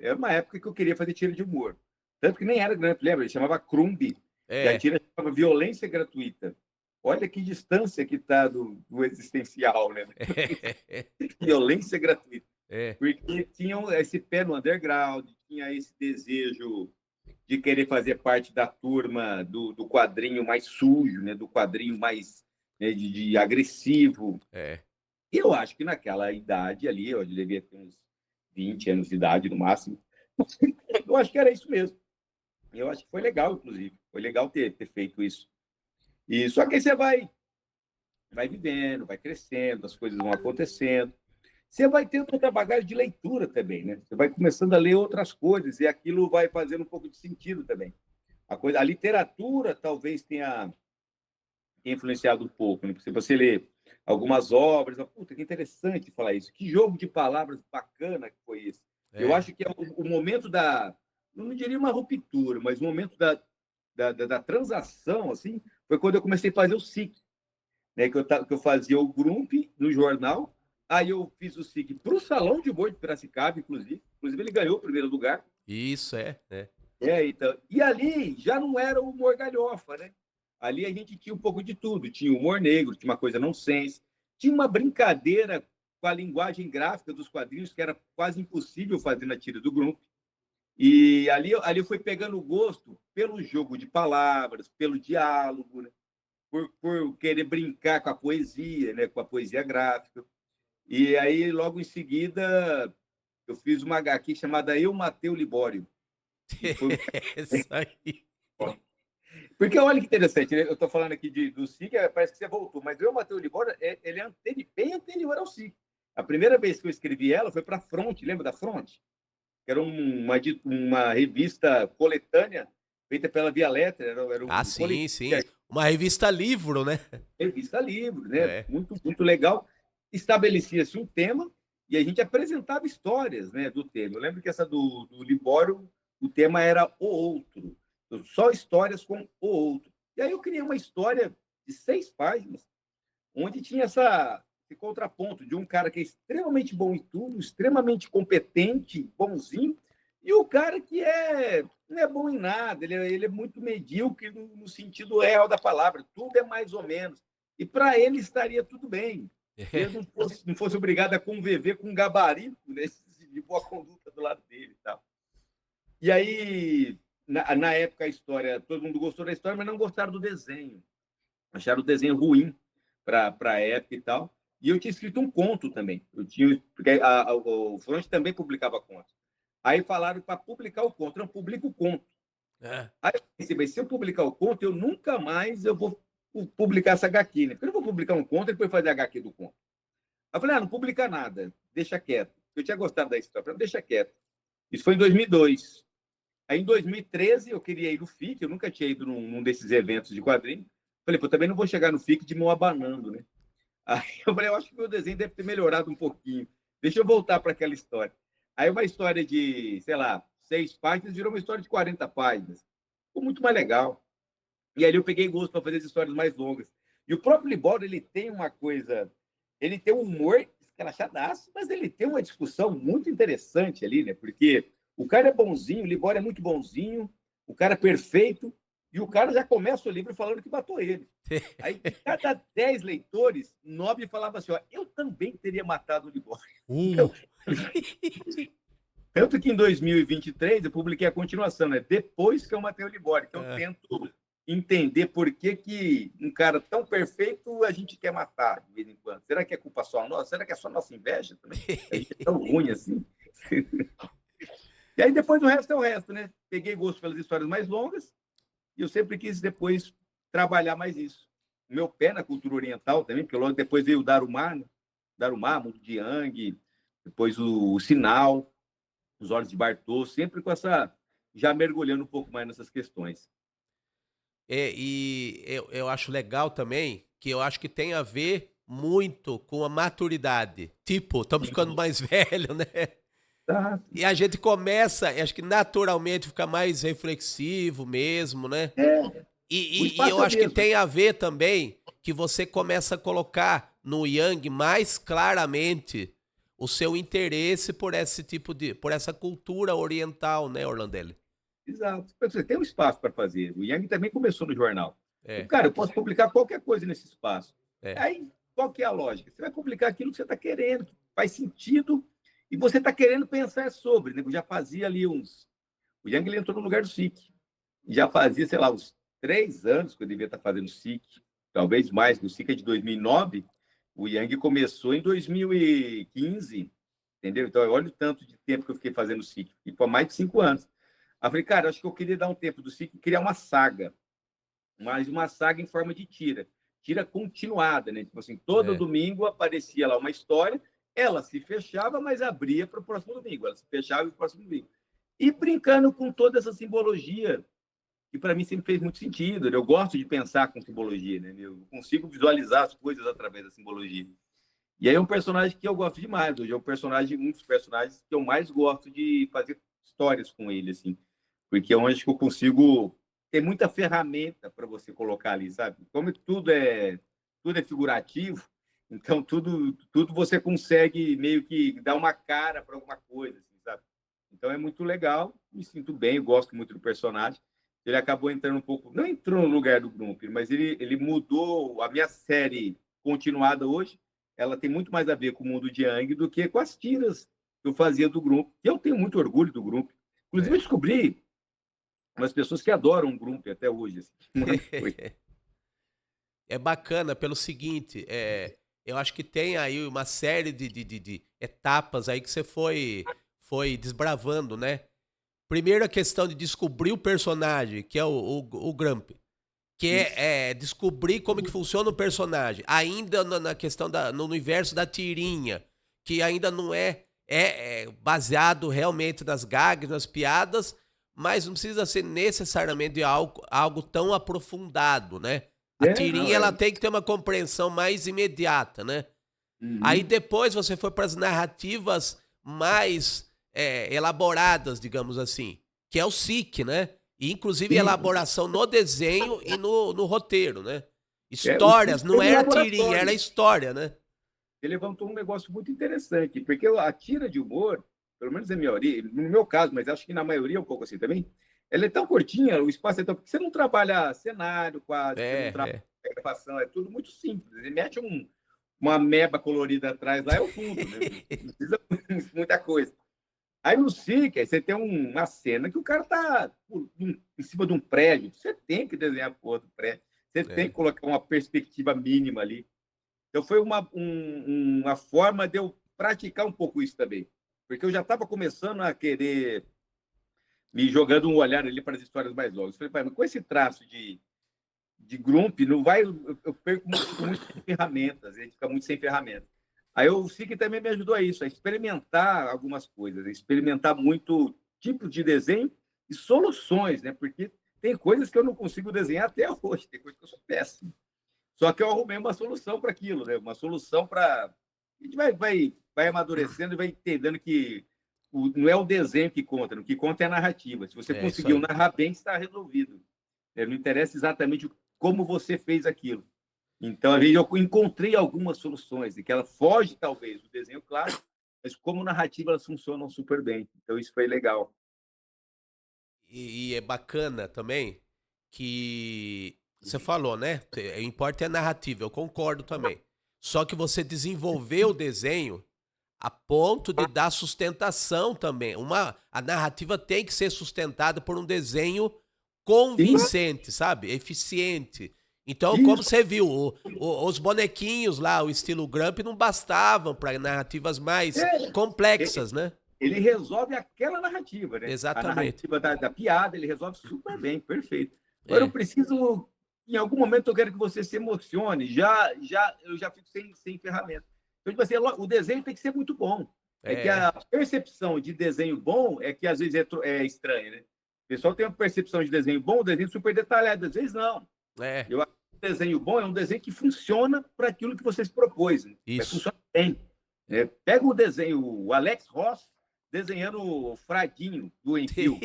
Era uma época que eu queria fazer tira de humor. Tanto que nem era Gramp, lembra? Ele chamava Crumb. E a tira chamava Violência Gratuita. Olha que distância que está do existencial, né? Violência gratuita. Porque tinham esse pé no underground, tinha esse desejo de querer fazer parte da turma do quadrinho mais sujo, né? Do quadrinho mais, né, de agressivo. E eu acho que naquela idade ali, eu devia ter uns 20 anos de idade no máximo, eu acho que era isso mesmo. Eu acho que foi legal, inclusive. Foi legal ter feito isso. E só que aí você vai vivendo, vai crescendo, as coisas vão acontecendo. Você vai tendo outra bagagem de leitura também, né? Você vai começando a ler outras coisas e aquilo vai fazendo um pouco de sentido também. A literatura talvez tenha influenciado um pouco, né? Se você lê algumas obras, puta, que interessante falar isso. Que jogo de palavras bacana que foi esse. Eu acho que é o momento não diria uma ruptura, mas o momento da transação, assim, foi quando eu comecei a fazer o SIC, né? Que eu fazia o Grump no jornal, aí eu fiz o SIC para o Salão de Humor de Piracicaba, inclusive ele ganhou o primeiro lugar. Isso, então, e ali já não era o humor galhofa, né? Ali a gente tinha um pouco de tudo. Tinha humor negro, tinha uma coisa nonsense, tinha uma brincadeira com a linguagem gráfica dos quadrinhos que era quase impossível fazer na tira do Grump. E ali eu fui pegando gosto pelo jogo de palavras, pelo diálogo, né? por querer brincar com a poesia, né? Com a poesia gráfica. E aí, logo em seguida, eu fiz uma HQ chamada Eu Matei o Libório. Foi... Isso aí. Porque olha que interessante, né? Eu estou falando aqui do SIC, parece que você voltou, mas Eu Matei o Libório, ele é bem anterior ao SIC. A primeira vez que eu escrevi ela foi para a Fronte, lembra da Fronte? Que era uma revista coletânea feita pela Via Letra. Era sim. Uma revista livro, né? Revista livro, né? Muito, muito legal. Estabelecia-se um tema e a gente apresentava histórias, né, do tema. Eu lembro que essa do Libório, o tema era o outro. Só histórias com o outro. E aí eu criei uma história de 6 páginas, onde tinha esse contraponto de um cara que é extremamente bom em tudo, extremamente competente, bonzinho, e o cara que não é bom em nada, ele é muito medíocre no sentido real da palavra, tudo é mais ou menos. E para ele estaria tudo bem. Se ele não fosse obrigado a conviver com um gabarito, né, de boa conduta do lado dele e tal. E aí, na época, a história, todo mundo gostou da história, mas não gostaram do desenho. Acharam o desenho ruim para a época e tal. E eu tinha escrito um conto também. Porque o Front também publicava contos. Aí falaram para publicar o conto. Não, publica o conto. Aí eu pensei, mas se eu publicar o conto, eu nunca mais vou publicar essa HQ, né? Porque eu não vou publicar um conto e depois fazer a HQ do conto. Aí eu falei, não publica nada, deixa quieto. Eu tinha gostado da história, falei, deixa quieto. Isso foi em 2002. Aí, em 2013, eu queria ir no FIC, eu nunca tinha ido num desses eventos de quadrinho. Falei, pô, também não vou chegar no FIC de mão abanando, né? Aí eu falei, eu acho que meu desenho deve ter melhorado um pouquinho. Deixa eu voltar para aquela história. Aí uma história de, sei lá, 6 páginas virou uma história de 40 páginas. Ficou muito mais legal. E ali eu peguei gosto para fazer as histórias mais longas. E o próprio Libório, ele tem uma coisa... Ele tem um humor escrachadaço, mas ele tem uma discussão muito interessante ali, né? Porque o cara é bonzinho, o Libório é muito bonzinho, o cara é perfeito, e o cara já começa o livro falando que matou ele. Aí, de cada 10 leitores, 9 falavam assim, ó, eu também teria matado o Libório. Então, tanto que em 2023 eu publiquei a continuação, né? Depois que eu matei o Libório, que eu tento entender por que um cara tão perfeito a gente quer matar de vez em quando. Será que é culpa só nossa? Será que é só nossa inveja também? A gente é tão ruim assim. E aí depois o resto é o resto, né? Peguei gosto pelas histórias mais longas e eu sempre quis depois trabalhar mais isso. meu pé na cultura oriental também, porque logo depois veio o Darumá, né? Darumá, Mundo de Yang, depois o Sinal, os Olhos de Bartô, sempre com essa, já mergulhando um pouco mais nessas questões. E eu acho legal também, que eu acho que tem a ver muito com a maturidade. Tipo, estamos ficando mais velho, né? Tá. E a gente começa, acho que naturalmente fica mais reflexivo mesmo, né? O E espaço eu é o acho que mesmo. tem a ver também que você começa a colocar no Yang mais claramente o seu interesse por esse tipo por essa cultura oriental, né, Orlandelli? Exato. Você tem um espaço para fazer. O Yang também começou no jornal. É, Cara, eu posso publicar qualquer coisa nesse espaço. é, Aí, qual que é a lógica? Você vai publicar aquilo que você está querendo, que faz sentido, e você está querendo pensar sobre. Né? Eu já fazia ali uns... O Yang ele entrou no lugar do SIC. Já fazia, sei lá, uns 3 anos que eu devia estar fazendo SIC. Talvez mais. O SIC é de 2009. O Yang começou em 2015. Entendeu? Então, olha o tanto de tempo que eu fiquei fazendo SIC. E por mais de 5 anos. Aí eu falei, cara, acho que eu queria dar um tempo do SIC e criar uma saga. Mas uma saga em forma de tira. Tira continuada, né? Tipo assim, todo é. domingo aparecia lá uma história, ela se fechava, mas abria para o próximo domingo. Ela se fechava e o próximo domingo. E brincando com toda essa simbologia, que para mim sempre fez muito sentido. Né? Eu gosto de pensar com simbologia, né? Eu consigo visualizar as coisas através da simbologia. E aí é um personagem que eu gosto demais. Hoje é um dos personagens que eu mais gosto de fazer histórias com ele, assim. Porque é onde eu consigo ter muita ferramenta para você colocar ali, sabe? Como tudo é figurativo, então tudo você consegue meio que dar uma cara para alguma coisa, assim, sabe? Então é muito legal, me sinto bem, eu gosto muito do personagem. Ele acabou entrando um pouco, não entrou no lugar do grupo, mas ele mudou a minha série continuada hoje. Ela tem muito mais a ver com o mundo de Yang do que com as tiras que eu fazia do grupo. E eu tenho muito orgulho do grupo. Inclusive, eu É. descobri umas pessoas que adoram o grupo até hoje. Assim. É bacana pelo seguinte, eu acho que tem aí uma série de etapas aí que você foi desbravando, né? Primeiro a questão de descobrir o personagem, que é o Grump, que Isso. é descobrir como que funciona o personagem, ainda na questão no universo da tirinha, que ainda não é baseado realmente nas gags, nas piadas, mas não precisa ser necessariamente algo tão aprofundado, né? A Não, tirinha ela tem que ter uma compreensão mais imediata, né? Aí Uhum. depois você foi para as narrativas mais elaboradas, digamos assim, que é o SIC, né? E inclusive Isso. elaboração no desenho e no roteiro, né? O Histórias, SIC não foi um era tirinha, era laboratório. história, né? Ele levantou um negócio muito interessante, porque a tira de humor, pelo menos na maioria, no meu caso, mas acho que na maioria é um pouco assim também, ela é tão curtinha, o espaço é tão... Porque você não trabalha cenário quase, você não trabalha É, gravação, é tudo muito simples. Ele mete uma meba colorida atrás lá, é o fundo, né? Não precisa muita coisa. Aí no SIC, você tem uma cena que o cara tá em cima de um prédio, você tem que desenhar por outro prédio, você tem é. que colocar uma perspectiva mínima ali. Então, foi uma forma de eu praticar um pouco isso também. Porque eu já estava começando a querer me jogando um olhar ali para as histórias mais longas. Eu falei, mas com esse traço de Grump, não vai, eu perco muito sem ferramentas, a gente fica muito sem ferramentas. Aí o SIC também me ajudou a isso, a experimentar algumas coisas, a experimentar muito tipo de desenho e soluções, né? Porque tem coisas que eu não consigo desenhar até hoje, tem coisas que eu sou péssimo. Só que eu arrumei uma solução para aquilo, né? Uma solução para. A gente vai amadurecendo e vai entendendo que não é o desenho que conta, o que conta é a narrativa. Se você É isso conseguiu aí. narrar bem, está resolvido. Não interessa exatamente como você fez aquilo. Então, às vezes, eu encontrei algumas soluções, e que ela foge, talvez, do desenho clássico, mas como narrativa elas funcionam super bem. Então, isso foi legal. E é bacana também que você falou, né? Importa é a narrativa, eu concordo também. Só que você desenvolveu o desenho a ponto de dar sustentação também. A narrativa tem que ser sustentada por um desenho Sim, convincente, sabe? Eficiente. Então, como isso. você viu, os bonequinhos lá, o estilo Grump, não bastavam para narrativas mais É, complexas, né? ele resolve aquela narrativa, né? A Exatamente. narrativa da piada, ele resolve super bem, perfeito. Agora eu É. preciso em algum momento eu quero que você se emocione, eu já fico sem ferramenta. Então, tipo assim, o desenho tem que ser muito bom. É que a percepção de desenho bom é que às vezes é estranha, né? O pessoal tem uma percepção de desenho bom, desenho super detalhado, às vezes não. Eu acho que o desenho bom é um desenho que funciona para aquilo que você se propôs. Né? Isso. Funciona bem. Pega o desenho, o Alex Ross desenhando o Fradinho do Enfio.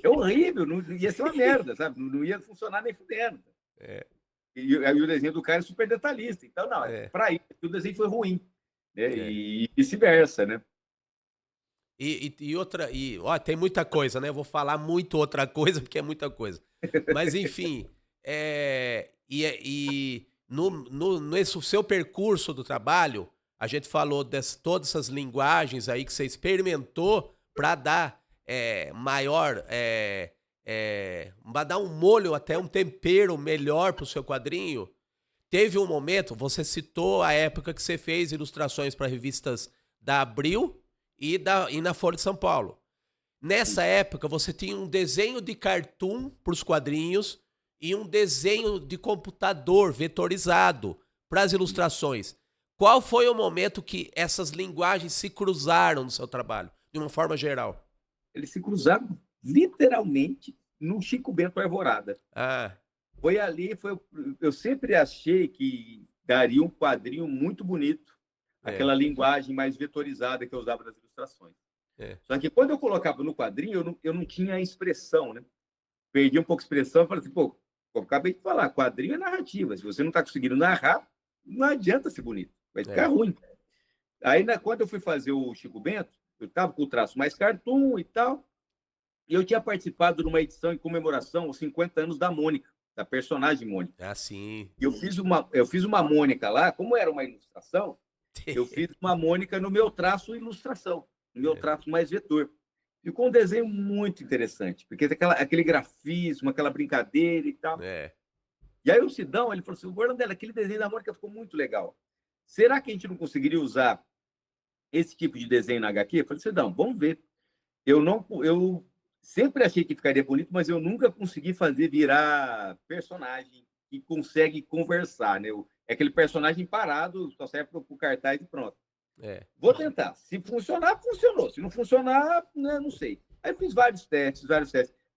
É horrível, não ia ser uma merda, sabe? Não ia funcionar nem fudendo. E o desenho do cara é super detalhista. Então, não, para isso, o desenho foi ruim. Né? E vice-versa, né? Ó, tem muita coisa, né? Eu vou falar muito outra coisa, porque é muita coisa. Mas, enfim, nesse seu percurso do trabalho, a gente falou de todas essas linguagens aí que você experimentou para dar para dar um molho, até um tempero melhor para o seu quadrinho. Teve um momento, você citou a época que você fez ilustrações para revistas da Abril e na Folha de São Paulo. Nessa época, você tinha um desenho de cartoon para os quadrinhos e um desenho de computador vetorizado para as ilustrações. Qual foi o momento que essas linguagens se cruzaram no seu trabalho, de uma forma geral? Eles se cruzaram literalmente no Chico Bento Arvorada. Foi ali, eu sempre achei que daria um quadrinho muito bonito, aquela linguagem mais vetorizada que eu usava nas ilustrações. Só que quando eu colocava no quadrinho, eu não tinha expressão, né? Perdi um pouco a expressão e falei assim, pô, eu acabei de falar, quadrinho é narrativa. Se você não está conseguindo narrar, não adianta ser bonito, vai ficar ruim. Aí, quando eu fui fazer o Chico Bento, eu estava com o traço mais cartoon e tal, e eu tinha participado de uma edição em comemoração aos 50 anos da Mônica, da personagem Mônica. Sim. Eu fiz uma Mônica lá, como era uma ilustração, eu fiz uma Mônica no meu traço ilustração, no meu traço mais vetor. Ficou um desenho muito interessante, porque tem aquele grafismo, aquela brincadeira e tal. E aí o Sidão, ele falou assim, Orlandelli, aquele desenho da Mônica ficou muito legal. Será que a gente não conseguiria usar esse tipo de desenho na HQ? Eu falei, Sidão, vamos ver. Eu sempre achei que ficaria bonito, mas eu nunca consegui fazer virar personagem que consegue conversar, né? É aquele personagem parado, só serve para o cartaz e pronto. Vou tentar. Se funcionar, funcionou. Se não funcionar, né, não sei. Aí eu fiz vários testes.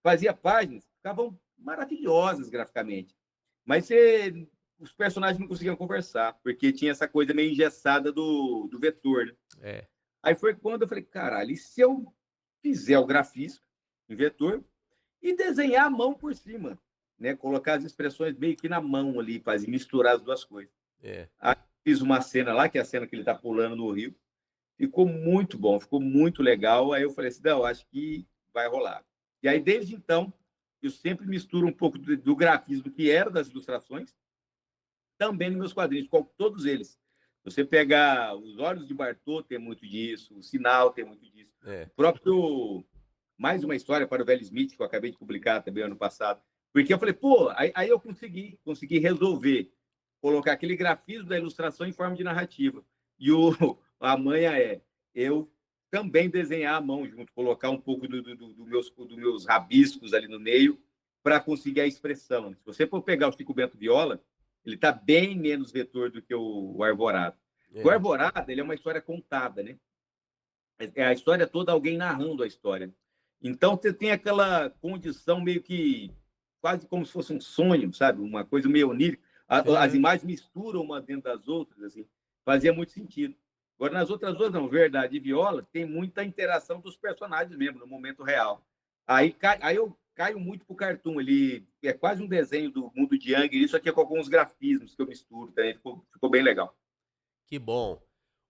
Fazia páginas, ficavam maravilhosas graficamente. Mas os personagens não conseguiam conversar, porque tinha essa coisa meio engessada do vetor, né? Aí foi quando eu falei, caralho, e se eu fizer o grafismo em vetor e desenhar a mão por cima, né? Colocar as expressões meio que na mão ali, misturar as duas coisas. Aí fiz uma cena lá, que é a cena que ele está pulando no rio. Ficou muito bom, ficou muito legal. Aí eu falei assim, não, acho que vai rolar. E aí, desde então, eu sempre misturo um pouco do grafismo que era das ilustrações, também nos meus quadrinhos, todos eles. Você pegar Os Olhos de Bartô, tem muito disso, O Sinal tem muito disso. O próprio Mais Uma História para o Velho Smith, que eu acabei de publicar também ano passado. Porque eu falei, pô, aí eu consegui resolver colocar aquele grafismo da ilustração em forma de narrativa. E a manha eu também desenhar à mão junto, colocar um pouco dos meus rabiscos ali no meio para conseguir a expressão. Se você for pegar o Chico Bento Viola, ele está bem menos vetor do que o Arvorada. O Arvorada, ele é uma história contada, né? É a história toda, alguém narrando a história. Então, você tem aquela condição meio que quase como se fosse um sonho, sabe? Uma coisa meio onírica. As imagens misturam uma dentro das outras, assim. Fazia muito sentido. Agora, nas outras duas, não. Verdade e Viola, tem muita interação dos personagens mesmo, no momento real. Aí eu caio muito pro cartoon. Ele é quase um desenho do mundo de Yang. Isso aqui é com alguns grafismos que eu misturo também. Ficou bem legal. Que bom.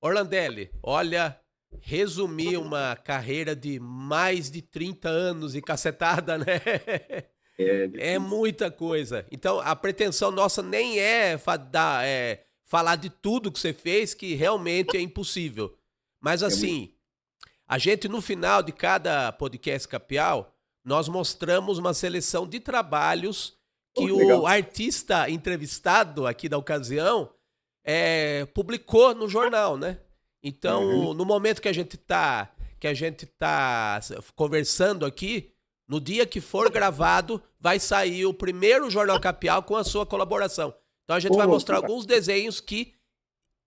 Orlandelli, olha, resumir uma carreira de mais de 30 anos e cacetada, né? É muita coisa. Então, a pretensão nossa nem é falar de tudo que você fez, que realmente é impossível. Mas assim, a gente no final de cada podcast Capial, nós mostramos uma seleção de trabalhos que o artista entrevistado aqui da ocasião publicou no jornal, né? Então, no momento que a gente tá conversando aqui, No dia que for gravado, vai sair o primeiro Jornal Capial com a sua colaboração. Então a gente vai mostrar alguns desenhos que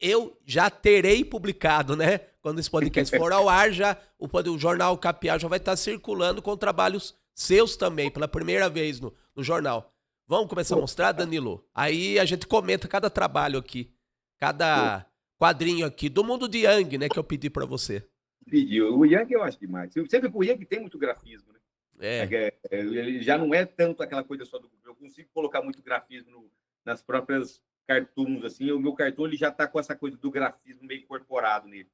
eu já terei publicado, né? Quando esse podcast for ao ar, já o Jornal Capial já vai estar circulando com trabalhos seus também, pela primeira vez no jornal. Vamos começar a mostrar, Danilo? Aí a gente comenta cada trabalho aqui, cada quadrinho aqui, do mundo de Yang, né? Que eu pedi para você. Pediu. O Yang eu acho demais. Você vê que o Yang tem muito grafismo, né? Ele já não é tanto aquela coisa só do... Eu consigo colocar muito grafismo nas próprias cartoons, assim. O meu cartoon ele já está com essa coisa do grafismo meio incorporado nele.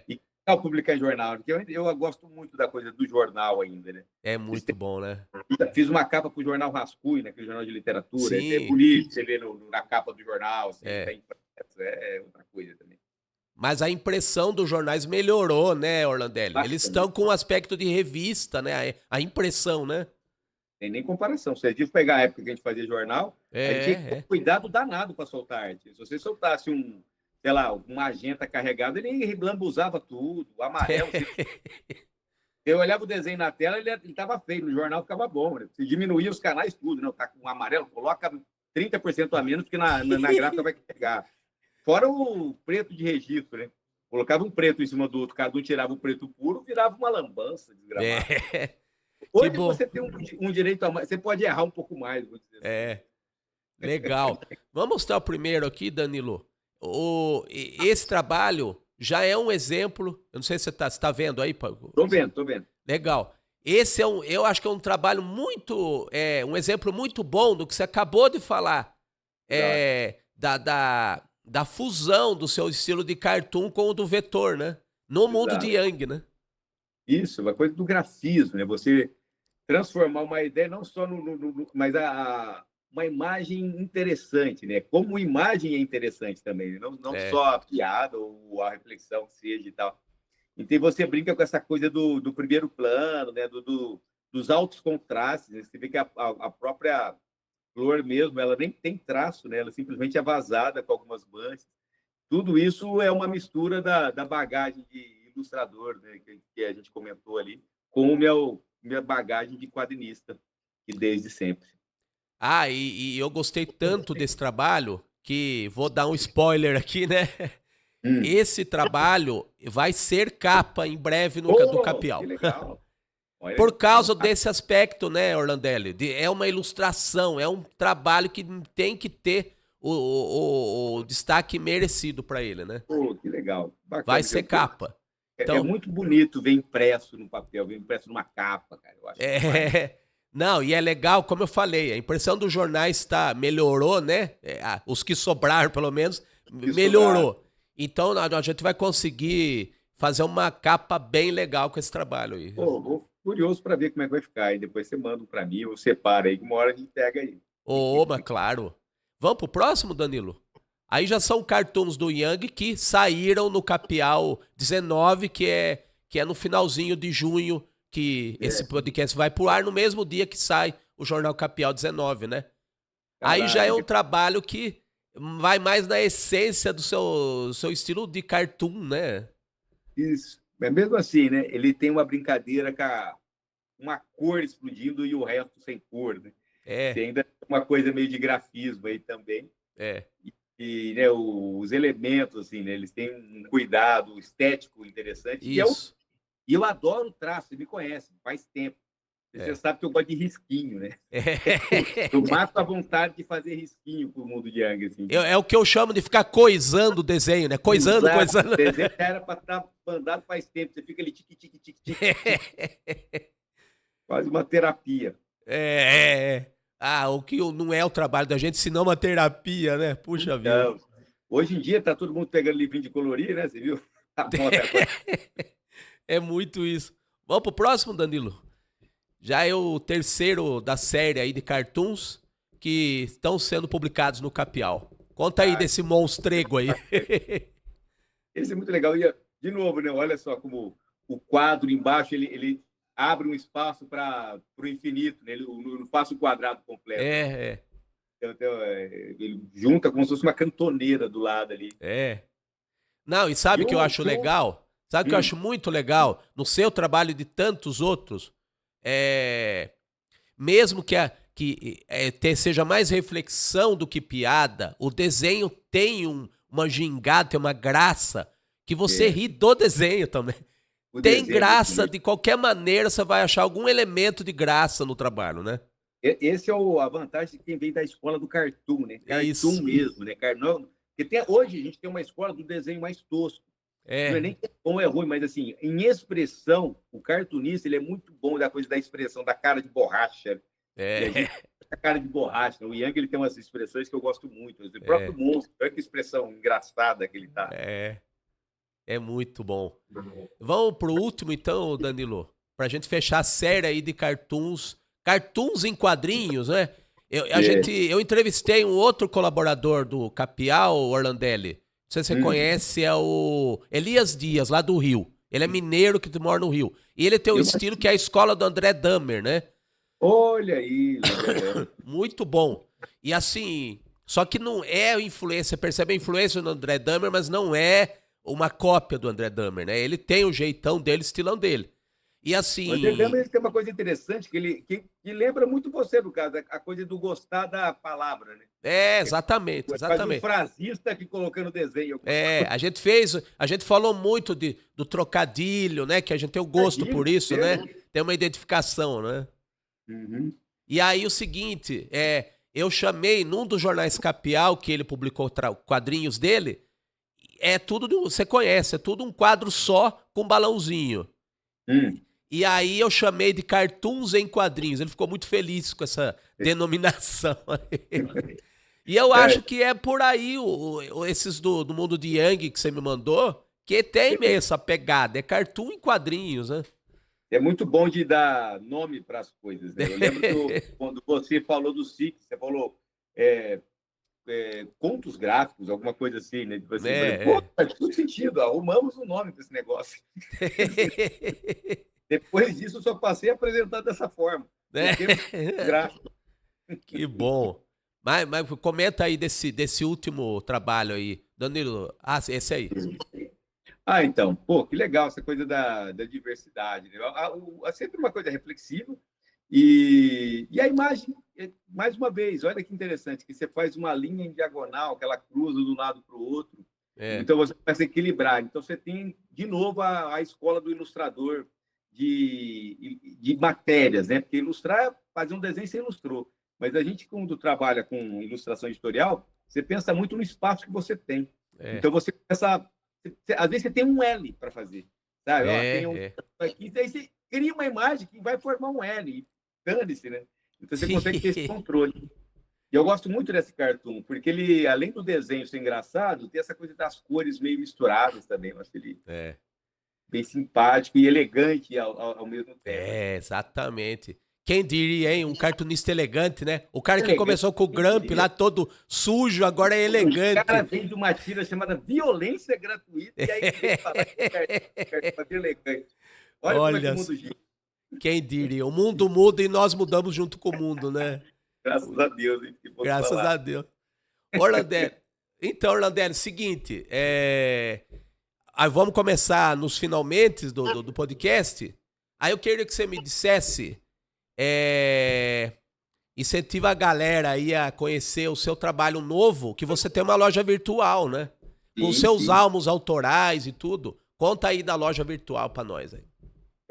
E ao publicar em jornal, porque eu gosto muito da coisa do jornal ainda, né? É muito bom, né? Fiz uma capa para o jornal Rascunho, né? Aquele jornal de literatura. Sim. É bonito, você vê na capa do jornal. Assim, é outra coisa também. Mas a impressão dos jornais melhorou, né, Orlandelli? Eles estão com um aspecto de revista, né? A impressão, né? Tem nem comparação. Se a gente pegar a época que a gente fazia jornal, a gente tinha que ter cuidado danado para soltar arte. Se você soltasse um magenta carregado, ele lambuzava tudo, o amarelo. Eu olhava o desenho na tela, ele estava feio. No jornal ficava bom. Né? Se diminuía os canais, tudo. Não, tá com um amarelo, coloca 30% a menos, porque na gráfica vai pegar. Fora o preto de registro, né? Colocava um preto em cima do outro, cada um tirava o preto puro, virava uma lambança desgramada. Hoje você tem um direito a mais, você pode errar um pouco mais. Vou dizer assim. Legal. Vamos mostrar o primeiro aqui, Danilo. Esse trabalho já é um exemplo, eu não sei se você está vendo aí. Tô vendo. Legal. Esse eu acho que é um trabalho um exemplo muito bom do que você acabou de falar. Da fusão do seu estilo de cartoon com o do vetor, né? No mundo de Yang, né? Isso, uma coisa do grafismo, né? Você transformar uma ideia não só mas uma imagem interessante, né? Como imagem é interessante também, né? Não só a piada ou a reflexão que seja e tal. Então você brinca com essa coisa do primeiro plano, né? Dos altos contrastes, né? Você vê que a própria flor mesmo, ela nem tem traço, né? Ela simplesmente é vazada com algumas manchas. Tudo isso é uma mistura da bagagem de ilustrador, né? que a gente comentou ali, com minha bagagem de quadrinista, que desde sempre. E eu gostei tanto desse trabalho que vou dar um spoiler aqui, né? Esse trabalho vai ser capa em breve do Capial. Que legal. Olha, por causa desse aspecto, né, Orlandelli? É uma ilustração, é um trabalho que tem que ter o destaque merecido para ele, né? Que legal. Bacana, vai ser capa. Então, é muito bonito ver impresso no papel, ver impresso numa capa, cara. Eu acho Não, e é legal, como eu falei, a impressão dos jornais melhorou, né? Os que sobraram, pelo menos, melhorou. Então, a gente vai conseguir fazer uma capa bem legal com esse trabalho aí. Vou curioso para ver como é que vai ficar. E depois você manda para mim, ou separa aí, uma hora a gente pega aí. Mas claro. Vamos pro próximo, Danilo? Aí já são cartoons do Yang que saíram no Capial 19, que é no finalzinho de junho, que esse podcast vai pro ar no mesmo dia que sai o Jornal Capial 19, né? Caralho. Aí já é um trabalho que vai mais na essência do seu estilo de cartoon, né? Isso. Mas mesmo assim, né? Ele tem uma brincadeira com uma cor explodindo e o resto sem cor, né? Tem ainda uma coisa meio de grafismo aí também. E né, os elementos, assim, né? Eles têm um cuidado estético interessante. Isso. E eu adoro o traço, você me conhece, faz tempo. Você sabe que eu gosto de risquinho, né? Eu mato a vontade de fazer risquinho pro mundo de Yang, assim. É o que eu chamo de ficar coisando o desenho, né? Coisando. O desenho era para estar mandado faz tempo. Você fica ali, tique. Quase uma terapia. O que não é o trabalho da gente, senão uma terapia, né? Puxa vida. Hoje em dia tá todo mundo pegando livrinho de colorir, né? Você viu? É muito isso. Vamos pro próximo, Danilo? Já é o terceiro da série aí de cartoons que estão sendo publicados no Capial. Conta aí desse monstrego aí. Esse é muito legal. E, de novo, né? Olha só como o quadro embaixo, ele abre um espaço para o infinito, né? Ele não faz o quadrado completo. Então, ele junta como se fosse uma cantoneira do lado ali. Não, e sabe o que eu acho legal? Sabe o que eu acho muito legal no seu trabalho e de tantos outros? mesmo seja mais reflexão do que piada, o desenho tem uma gingada, tem uma graça, que você ri do desenho também. Tem graça, de qualquer maneira você vai achar algum elemento de graça no trabalho, né? Esse é a vantagem de quem vem da escola do cartoon, né? Cartoon mesmo, né? Porque hoje a gente tem uma escola do desenho mais tosco. Não é nem que é bom ou é ruim, mas assim, em expressão, o cartunista ele é muito bom da coisa da expressão, da cara de borracha. A cara de borracha. O Yang ele tem umas expressões que eu gosto muito. O próprio monstro, olha que expressão engraçada que ele tá. É muito bom. Vamos pro último, então, Danilo, pra gente fechar a série aí de cartoons em quadrinhos, né? Eu entrevistei um outro colaborador do Capial, Orlandelli. Não sei se você conhece, é o Elias Dias, lá do Rio. Ele é mineiro que mora no Rio. E ele tem um estilo que é a escola do André Dahmer, né? Olha aí! Muito bom. E assim, só que não é influência, percebe a influência do André Dahmer, mas não é uma cópia do André Dahmer, né? Ele tem o jeitão dele, o estilão dele. E assim... O André Dahmer ele tem uma coisa interessante, que lembra muito você, no caso, a coisa do gostar da palavra, né? Exatamente. Quase um frasista que colocando desenho. A gente falou muito do trocadilho, né? Que a gente tem o gosto por isso, né? Tem uma identificação, né? Uhum. E aí o seguinte, eu chamei num dos jornais Capial, que ele publicou quadrinhos dele, você conhece, é tudo um quadro só com balãozinho. E aí eu chamei de cartoons em quadrinhos. Ele ficou muito feliz com essa denominação. E eu acho que é por aí, esses do mundo de Yang que você me mandou, que tem mesmo essa pegada. É cartoon em quadrinhos, né? É muito bom de dar nome para as coisas, né? Eu lembro quando você falou do SIC, você falou contos gráficos, alguma coisa assim, né? Tipo assim, faz todo sentido, arrumamos um nome para esse negócio. Depois disso, eu só passei a apresentar dessa forma. Gráfico. Que bom. Mas comenta aí desse último trabalho aí, Danilo. Esse aí. Então, que legal essa coisa da diversidade. Né? É sempre uma coisa reflexiva. E a imagem, mais uma vez, olha que interessante, que você faz uma linha em diagonal, que ela cruza de um lado para o outro. Então, você começa a equilibrar. Então, você tem, de novo, a escola do ilustrador de matérias, né? Porque ilustrar, fazer um desenho, você ilustrou. Mas a gente, quando trabalha com ilustração editorial, você pensa muito no espaço que você tem. Então, você pensa... Às vezes, você tem um L para fazer. Sabe? Tem aqui, daí você cria uma imagem que vai formar um L. Dane-se, né? Então, você consegue ter esse controle. E eu gosto muito desse cartoon, porque ele, além do desenho ser engraçado, tem essa coisa das cores meio misturadas também. Eu acho ele bem simpático e elegante ao mesmo tempo. Exatamente. Quem diria, hein? Um cartunista elegante, né? O cara que começou com o Gramp lá todo sujo, agora é elegante. O cara vem de uma tira chamada Violência Gratuita e aí vem falar que é elegante. Olha como é que o mundo gira. Quem diria? O mundo muda e nós mudamos junto com o mundo, né? Graças a Deus. Hein? Graças a Deus. Orlandelli. Então, Orlandelli, seguinte, aí vamos começar nos finalmente do podcast. Aí eu queria que você me dissesse, incentiva a galera aí a conhecer o seu trabalho novo, que você tem uma loja virtual, né? Com seus álbuns autorais e tudo. Conta aí da loja virtual para nós aí.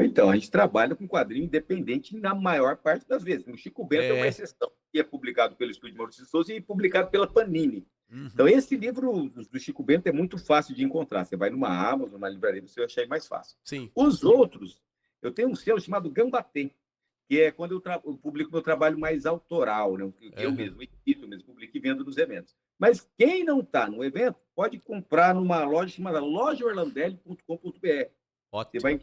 Então, a gente trabalha com quadrinho independente na maior parte das vezes. O Chico Bento é uma exceção, que é publicado pelo Estúdio Maurício de Souza e publicado pela Panini. Então, esse livro do Chico Bento é muito fácil de encontrar. Você vai numa Amazon, numa livraria, você vai achar mais fácil. Sim. Os outros, eu tenho um selo chamado Gambatê, que é quando eu publico meu trabalho mais autoral, né? Que eu mesmo edito, eu mesmo publico e vendo nos eventos. Mas quem não está no evento pode comprar numa loja chamada lojaorlandelli.com.br. Você vai...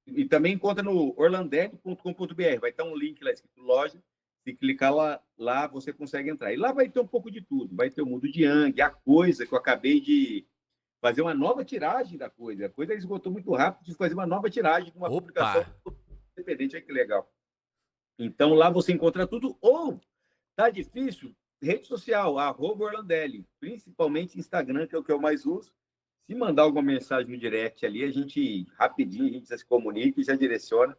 E também encontra no orlandelli.com.br. Vai estar um link lá escrito loja. Se clicar lá, você consegue entrar. E lá vai ter um pouco de tudo. Vai ter o Mundo de Yang, a Coisa, que eu acabei de fazer uma nova tiragem da Coisa. A Coisa esgotou muito rápido de fazer uma nova tiragem de uma publicação independente. Olha que legal. Então, lá você encontra tudo. Ou, tá difícil, rede social, @Orlandelli. Principalmente Instagram, que é o que eu mais uso. Se mandar alguma mensagem no direct ali, rapidinho a gente já se comunica e já direciona,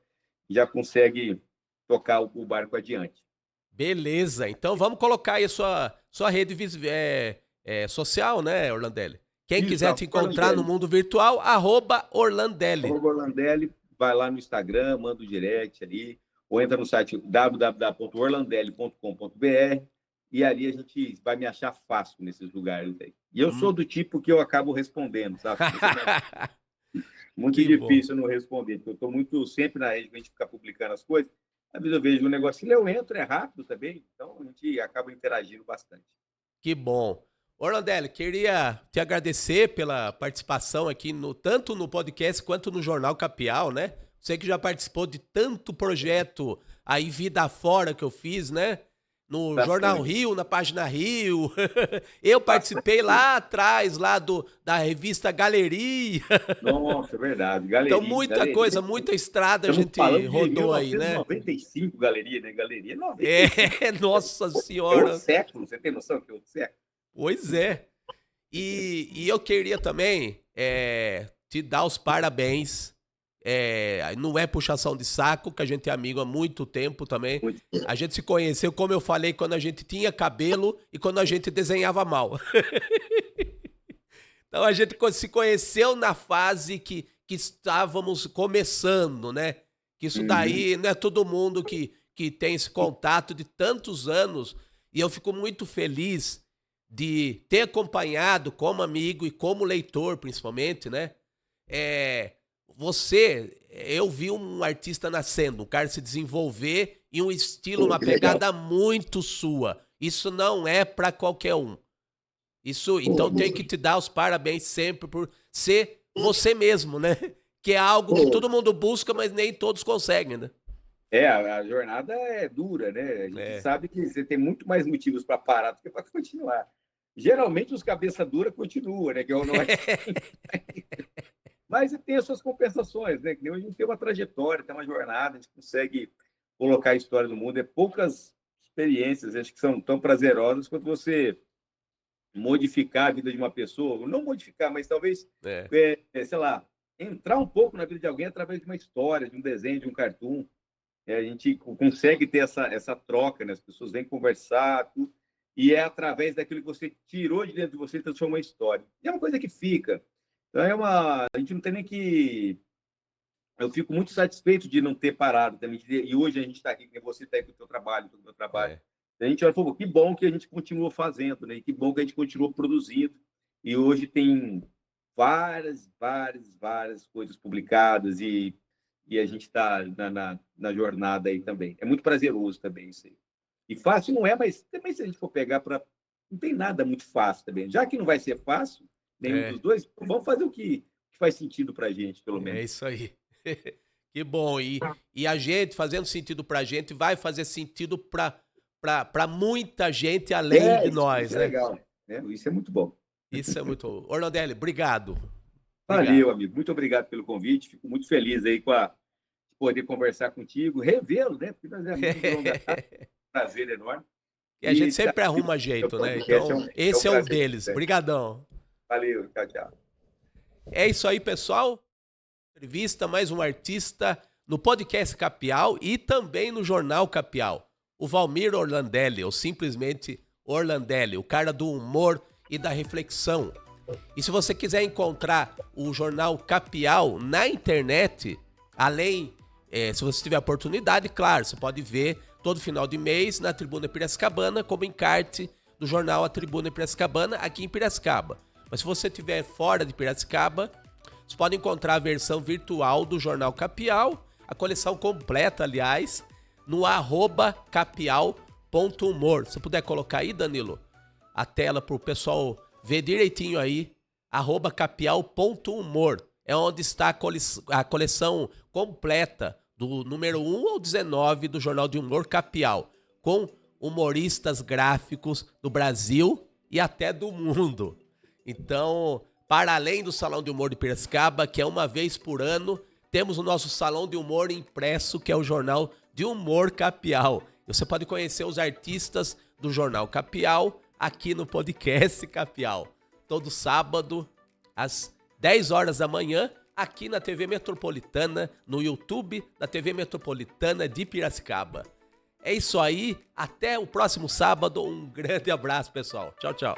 já consegue tocar o barco adiante. Beleza, então vamos colocar aí a sua rede social, né, Orlandelli? Quem quiser te encontrar no mundo virtual, @Orlandelli. @Orlandelli, vai lá no Instagram, manda o direct ali, ou entra no site www.orlandelli.com.br e ali a gente vai me achar fácil nesses lugares aí. E eu sou do tipo que eu acabo respondendo, sabe? Muito difícil não responder, porque eu estou muito sempre na rede, a gente ficar publicando as coisas. Às vezes eu vejo um negocinho, eu entro, é rápido também, então a gente acaba interagindo bastante. Que bom. Orlandelli, queria te agradecer pela participação aqui, tanto no podcast quanto no Jornal Capial, né? Você que já participou de tanto projeto aí, vida fora que eu fiz, né? No Jornal Rio, na Página Rio. Eu participei lá atrás, da revista Galeria. Nossa, é verdade. Galeria, então, muita coisa, muita estrada a gente rodou aí, né? 95 Galeria, né? Galeria 95. Nossa Senhora. É outro século, você tem noção que é outro século? Pois é. E eu queria também te dar os parabéns. Não é puxação de saco, que a gente é amigo há muito tempo também. A gente se conheceu, como eu falei, quando a gente tinha cabelo e quando a gente desenhava mal. Então a gente se conheceu na fase que estávamos começando, né? Que isso daí não é todo mundo que tem esse contato de tantos anos. E eu fico muito feliz de ter acompanhado como amigo e como leitor, principalmente, né? Eu vi um artista nascendo, um cara se desenvolver e um estilo, uma pegada muito sua. Isso não é para qualquer um. Então tem que te dar os parabéns sempre por ser você mesmo, né? Que é algo que todo mundo busca, mas nem todos conseguem, né? A jornada é dura, né? A gente sabe que você tem muito mais motivos para parar do que para continuar. Geralmente os cabeça dura continuam, né? Que é o nós. Mas tem as suas compensações, né? Que a gente tem uma trajetória, tem uma jornada, a gente consegue colocar a história no mundo. Poucas experiências, acho que são tão prazerosas quanto você modificar a vida de uma pessoa. Não modificar, mas talvez, sei lá, entrar um pouco na vida de alguém através de uma história, de um desenho, de um cartoon. A gente consegue ter essa troca, né? As pessoas vêm conversar, tudo, e é através daquilo que você tirou de dentro de você e transformou em história. E é uma coisa que fica. Então, a gente não tem nem que... Eu fico muito satisfeito de não ter parado também. E hoje a gente está aqui, você está aí com o seu trabalho, com o meu trabalho. A gente olha e fala, que bom que a gente continuou fazendo, né? Que bom que a gente continuou produzindo. E hoje tem várias coisas publicadas e a gente está na jornada aí também. É muito prazeroso também isso aí. E fácil não é, mas também se a gente for pegar para... Não tem nada muito fácil também. Já que não vai ser fácil, nenhum dos dois, vamos fazer o que faz sentido para a gente, pelo menos. É isso aí. Que bom. E a gente, fazendo sentido para a gente, vai fazer sentido para muita gente além de nós, isso né? É legal. Isso é muito bom. Isso é muito bom. Orlandelli, obrigado. Valeu, amigo. Muito obrigado pelo convite. Fico muito feliz aí com poder conversar contigo, revê-lo, né? Porque nós é muito longa prazer enorme. E a gente sempre arruma jeito, né? Então, esse é um deles. Obrigadão. Valeu, tchau, tchau. É isso aí, pessoal. Entrevista mais um artista no podcast Capial e também no Jornal Capial. O Valmir Orlandelli, ou simplesmente Orlandelli, o cara do humor e da reflexão. E se você quiser encontrar o Jornal Capial na internet, além, se você tiver a oportunidade, claro, você pode ver todo final de mês na Tribuna Piracicabana como encarte do jornal A Tribuna Piracicabana aqui em Piracicaba. Mas se você estiver fora de Piracicaba, você pode encontrar a versão virtual do Jornal Capial, a coleção completa, aliás, no @capial.humor. Se puder colocar aí, Danilo, a tela para o pessoal ver direitinho aí, @capial.humor. É onde está a coleção completa do número 1 ao 19 do Jornal de Humor Capial, com humoristas gráficos do Brasil e até do mundo. Então, para além do Salão de Humor de Piracicaba, que é uma vez por ano, temos o nosso Salão de Humor impresso, que é o Jornal de Humor Capial. Você pode conhecer os artistas do Jornal Capial aqui no podcast Capial. Todo sábado, às 10 horas da manhã, aqui na TV Metropolitana, no YouTube da TV Metropolitana de Piracicaba. É isso aí, até o próximo sábado, um grande abraço, pessoal. Tchau, tchau.